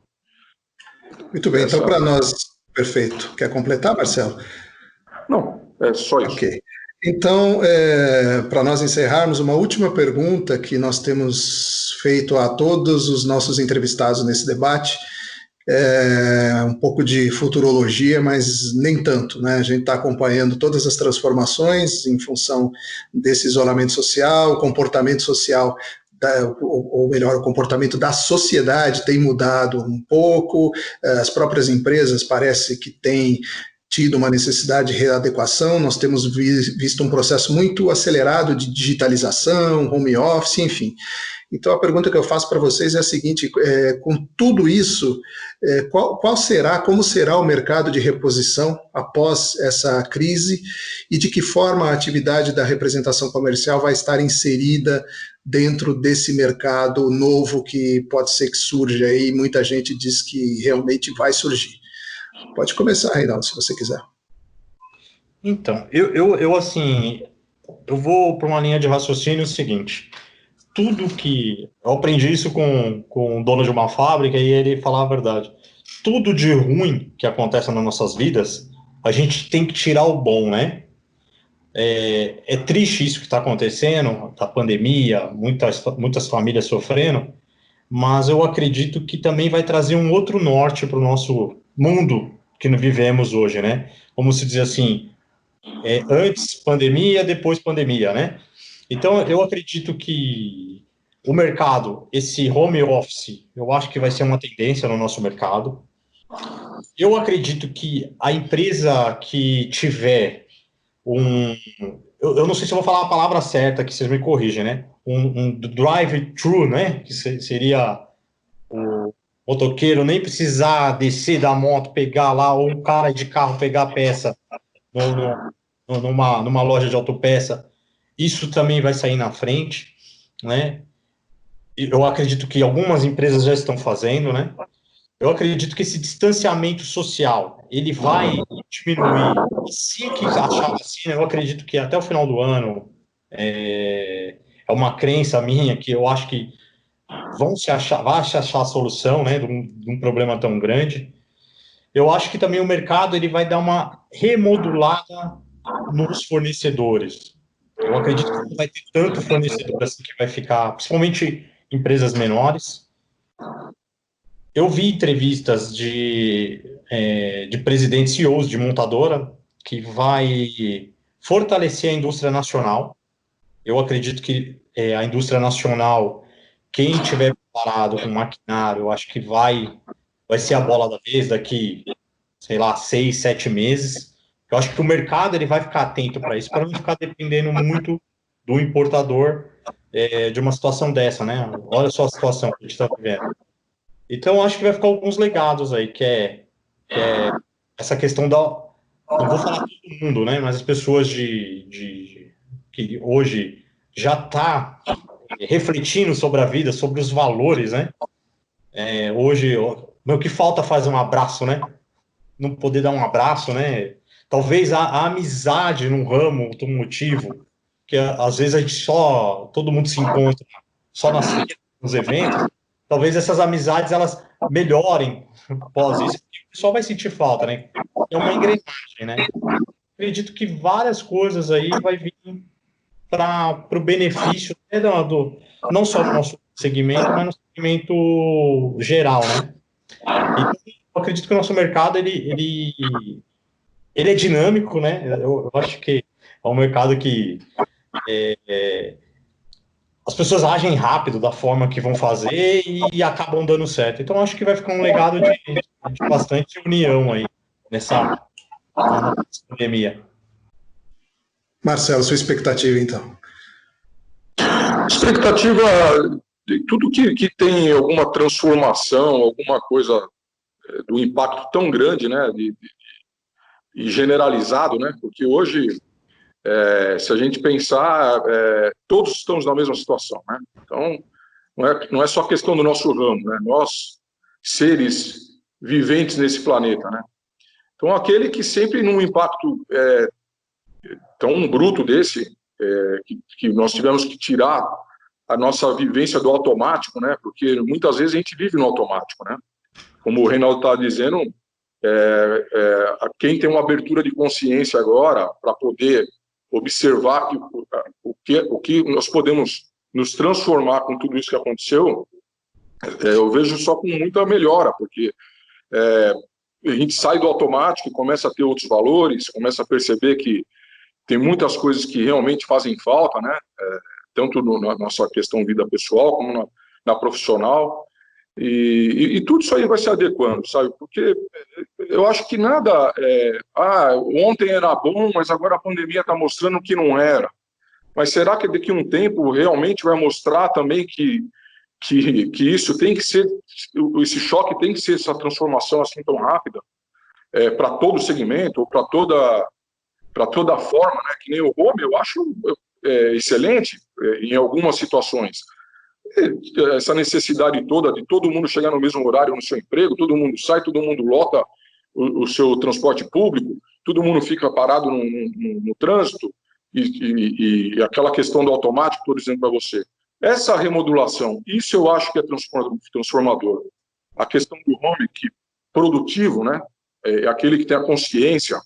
Muito bem, então para nós, perfeito. Quer completar, Marcelo? Não, é só isso. Ok. Então, para nós encerrarmos, uma última pergunta que nós temos feito a todos os nossos entrevistados nesse debate, um pouco de futurologia, mas nem tanto, né? A gente está acompanhando todas as transformações em função desse isolamento social, o comportamento social, ou melhor, o comportamento da sociedade tem mudado um pouco, as próprias empresas parece que têm tido uma necessidade de readequação, nós temos visto um processo muito acelerado de digitalização, home office, enfim. Então, a pergunta que eu faço para vocês é a seguinte, com tudo isso, como será o mercado de reposição após essa crise e de que forma a atividade da representação comercial vai estar inserida dentro desse mercado novo que pode ser que surja aí, muita gente diz que realmente vai surgir. Pode começar, Reinaldo, se você quiser. Então, eu vou para uma linha de raciocínio seguinte. Tudo que... Eu aprendi isso com o dono de uma fábrica e ele falava a verdade. Tudo de ruim que acontece nas nossas vidas, a gente tem que tirar o bom, né? É triste isso que está acontecendo, a pandemia, muitas famílias sofrendo, mas eu acredito que também vai trazer um outro norte para o nosso mundo que vivemos hoje, né? Como se diz assim, antes pandemia, depois pandemia, né? Então, eu acredito que o mercado, esse home office, eu acho que vai ser uma tendência no nosso mercado. Eu acredito que a empresa que tiver eu não sei se eu vou falar a palavra certa, que vocês me corrigem, né? Um drive-thru, né? Que seria o motoqueiro nem precisar descer da moto, pegar lá, ou um cara de carro pegar a peça numa loja de autopeça. Isso também vai sair na frente, né? Eu acredito que algumas empresas já estão fazendo, né? Eu acredito que esse distanciamento social, ele vai diminuir. Se que achar vacina, eu acredito que até o final do ano, é uma crença minha, que eu acho que vai se achar a solução, né, de um problema tão grande. Eu acho que também o mercado ele vai dar uma remodulada nos fornecedores. Eu acredito que não vai ter tanto fornecedor assim que vai ficar, principalmente empresas menores. Eu vi entrevistas de presidentes CEOs de montadora que vai fortalecer a indústria nacional. Eu acredito que a indústria nacional, quem tiver preparado com maquinário, eu acho que vai ser a bola da vez daqui, sei lá, 6, 7 meses. Eu acho que o mercado ele vai ficar atento para isso, para não ficar dependendo muito do importador de uma situação dessa, né? Olha só a situação que a gente está vivendo. Então, acho que vai ficar alguns legados aí, que é essa questão da... Não vou falar todo mundo, né? Mas as pessoas que hoje já está refletindo sobre a vida, sobre os valores, né? Hoje, o que falta fazer um abraço, né? Não poder dar um abraço, né? Talvez a amizade num ramo automotivo, que às vezes todo mundo se encontra só nos eventos, talvez essas amizades elas melhorem após isso, porque o pessoal vai sentir falta, né? É uma engrenagem, né? Acredito que várias coisas aí vai vir para o benefício, né, não só do nosso segmento, mas no segmento geral, né? Então, eu acredito que o nosso mercado ele é dinâmico, né? Eu acho que é um mercado que as pessoas agem rápido da forma que vão fazer e acabam dando certo. Então, acho que vai ficar um legado de bastante união aí nessa pandemia. Marcelo, sua expectativa, então? Expectativa de tudo que tem alguma transformação, alguma coisa do impacto tão grande, né, e generalizado, né, porque hoje, se a gente pensar, todos estamos na mesma situação, né, então não é só questão do nosso ramo, né, nós, seres viventes nesse planeta, né, então aquele que sempre num impacto tão bruto desse, que nós tivemos que tirar a nossa vivência do automático, né, porque muitas vezes a gente vive no automático, né, como o Reinaldo está dizendo, quem tem uma abertura de consciência agora para poder observar o que nós podemos nos transformar com tudo isso que aconteceu, eu vejo só com muita melhora, porque a gente sai do automático e começa a ter outros valores, começa a perceber que tem muitas coisas que realmente fazem falta, né? Tanto na nossa questão vida pessoal como na profissional. E tudo isso aí vai se adequando, sabe? Porque eu acho que nada ontem era bom, mas agora a pandemia está mostrando que não era. Mas será que daqui a um tempo realmente vai mostrar também que isso tem que ser, esse choque tem que ser essa transformação assim tão rápida para todo o segmento, ou para toda a forma, né? Que nem o home, eu acho excelente em algumas situações. Essa necessidade toda de todo mundo chegar no mesmo horário no seu emprego, todo mundo sai, todo mundo lota o seu transporte público, todo mundo fica parado no trânsito, e aquela questão do automático, por exemplo, para você. Essa remodulação, isso eu acho que é transformador. A questão do home, que produtivo, né? É aquele que tem a consciência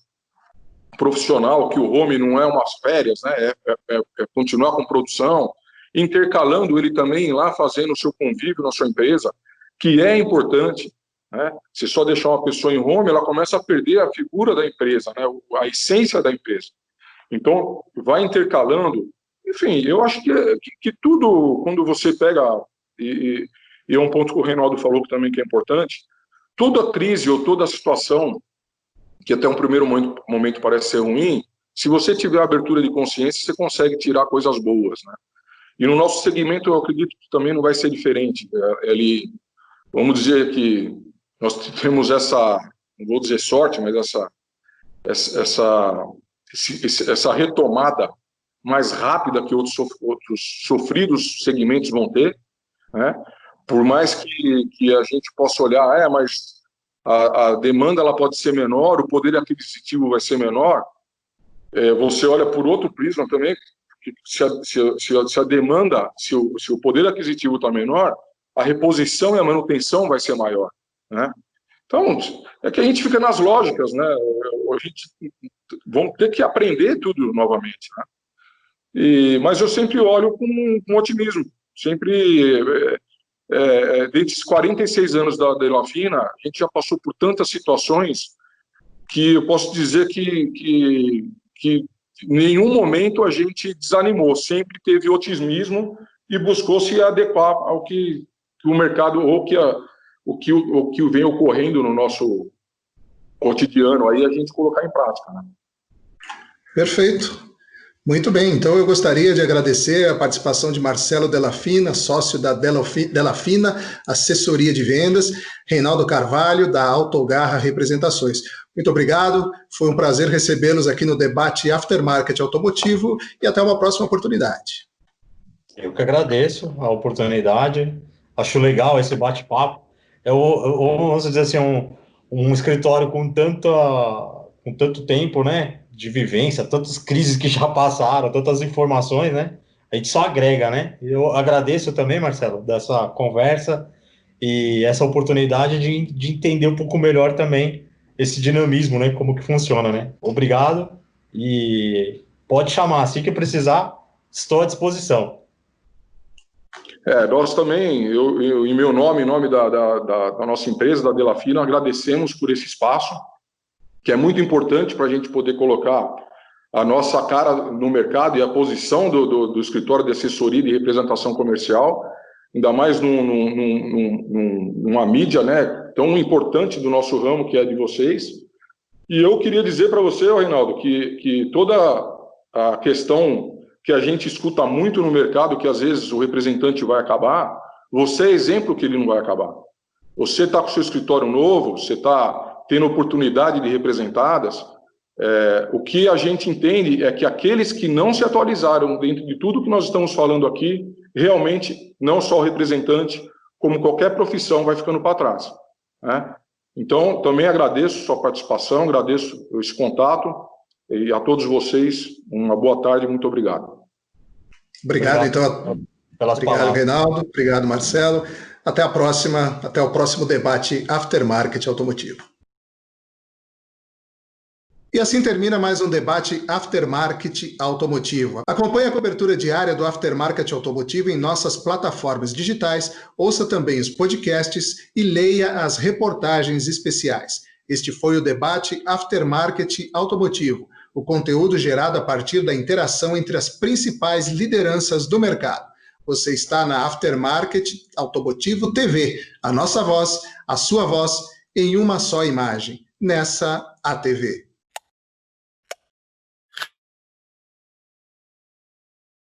profissional, que o home não é umas férias, né? É continuar com produção, intercalando ele também lá fazendo o seu convívio na sua empresa, que é importante, né? Se só deixar uma pessoa em home, ela começa a perder a figura da empresa, né? A essência da empresa. Então, vai intercalando. Enfim, eu acho que tudo, quando você pega, e é um ponto que o Reinaldo falou que também que é importante, toda crise ou toda situação, que até um primeiro momento parece ser ruim, se você tiver abertura de consciência, você consegue tirar coisas boas, né? E no nosso segmento, eu acredito que também não vai ser diferente. Vamos dizer que nós temos não vou dizer sorte, mas essa retomada mais rápida que outros sofridos segmentos vão ter, né? Por mais que a gente possa olhar, mas a demanda ela pode ser menor, o poder aquisitivo vai ser menor, você olha por outro prisma também, que se a demanda, se o poder aquisitivo está menor, a reposição e a manutenção vai ser maior, né? Então, é que a gente fica nas lógicas, né? A gente vamos ter que aprender tudo novamente, né? Mas eu sempre olho com otimismo. Sempre, desde 46 anos da Delafina, a gente já passou por tantas situações que eu posso dizer que em nenhum momento a gente desanimou. Sempre teve otimismo e buscou se adequar ao que o mercado, ou o que vem ocorrendo no nosso cotidiano, aí a gente colocar em prática, né? Perfeito. Muito bem, então eu gostaria de agradecer a participação de Marcelo Delafina, sócio da Delafina Assessoria de Vendas, Reinaldo Carvalho, da Autogarra Representações. Muito obrigado, foi um prazer recebê-los aqui no debate Aftermarket Automotivo e até uma próxima oportunidade. Eu que agradeço a oportunidade, acho legal esse bate-papo. Vamos dizer assim, um escritório com tanto tempo, né, de vivência, tantas crises que já passaram, tantas informações, né? A gente só agrega, né? Eu agradeço também, Marcelo, dessa conversa e essa oportunidade de entender um pouco melhor também esse dinamismo, né? Como que funciona, né? Obrigado e pode chamar, assim que precisar, estou à disposição. Nós também, eu em meu nome, em nome da nossa empresa, da Delafina, agradecemos por esse espaço, que é muito importante para a gente poder colocar a nossa cara no mercado e a posição do escritório de assessoria e de representação comercial, ainda mais numa mídia, né, tão importante do nosso ramo, que é a de vocês. E eu queria dizer para você, Reinaldo, que toda a questão que a gente escuta muito no mercado, que às vezes o representante vai acabar, você é exemplo que ele não vai acabar. Você está com o seu escritório novo, você está tendo oportunidade de representadas, o que a gente entende é que aqueles que não se atualizaram dentro de tudo que nós estamos falando aqui, realmente, não só o representante, como qualquer profissão, vai ficando para trás, né? Então, também agradeço sua participação, agradeço esse contato, e a todos vocês, uma boa tarde, muito obrigado. Obrigado então. Obrigado, Reinaldo. Obrigado, Marcelo. Até a próxima, até o próximo debate Aftermarket Automotivo. E assim termina mais um debate Aftermarket Automotivo. Acompanhe a cobertura diária do Aftermarket Automotivo em nossas plataformas digitais, ouça também os podcasts e leia as reportagens especiais. Este foi o debate Aftermarket Automotivo, o conteúdo gerado a partir da interação entre as principais lideranças do mercado. Você está na Aftermarket Automotivo TV, a nossa voz, a sua voz, em uma só imagem, nessa ATV.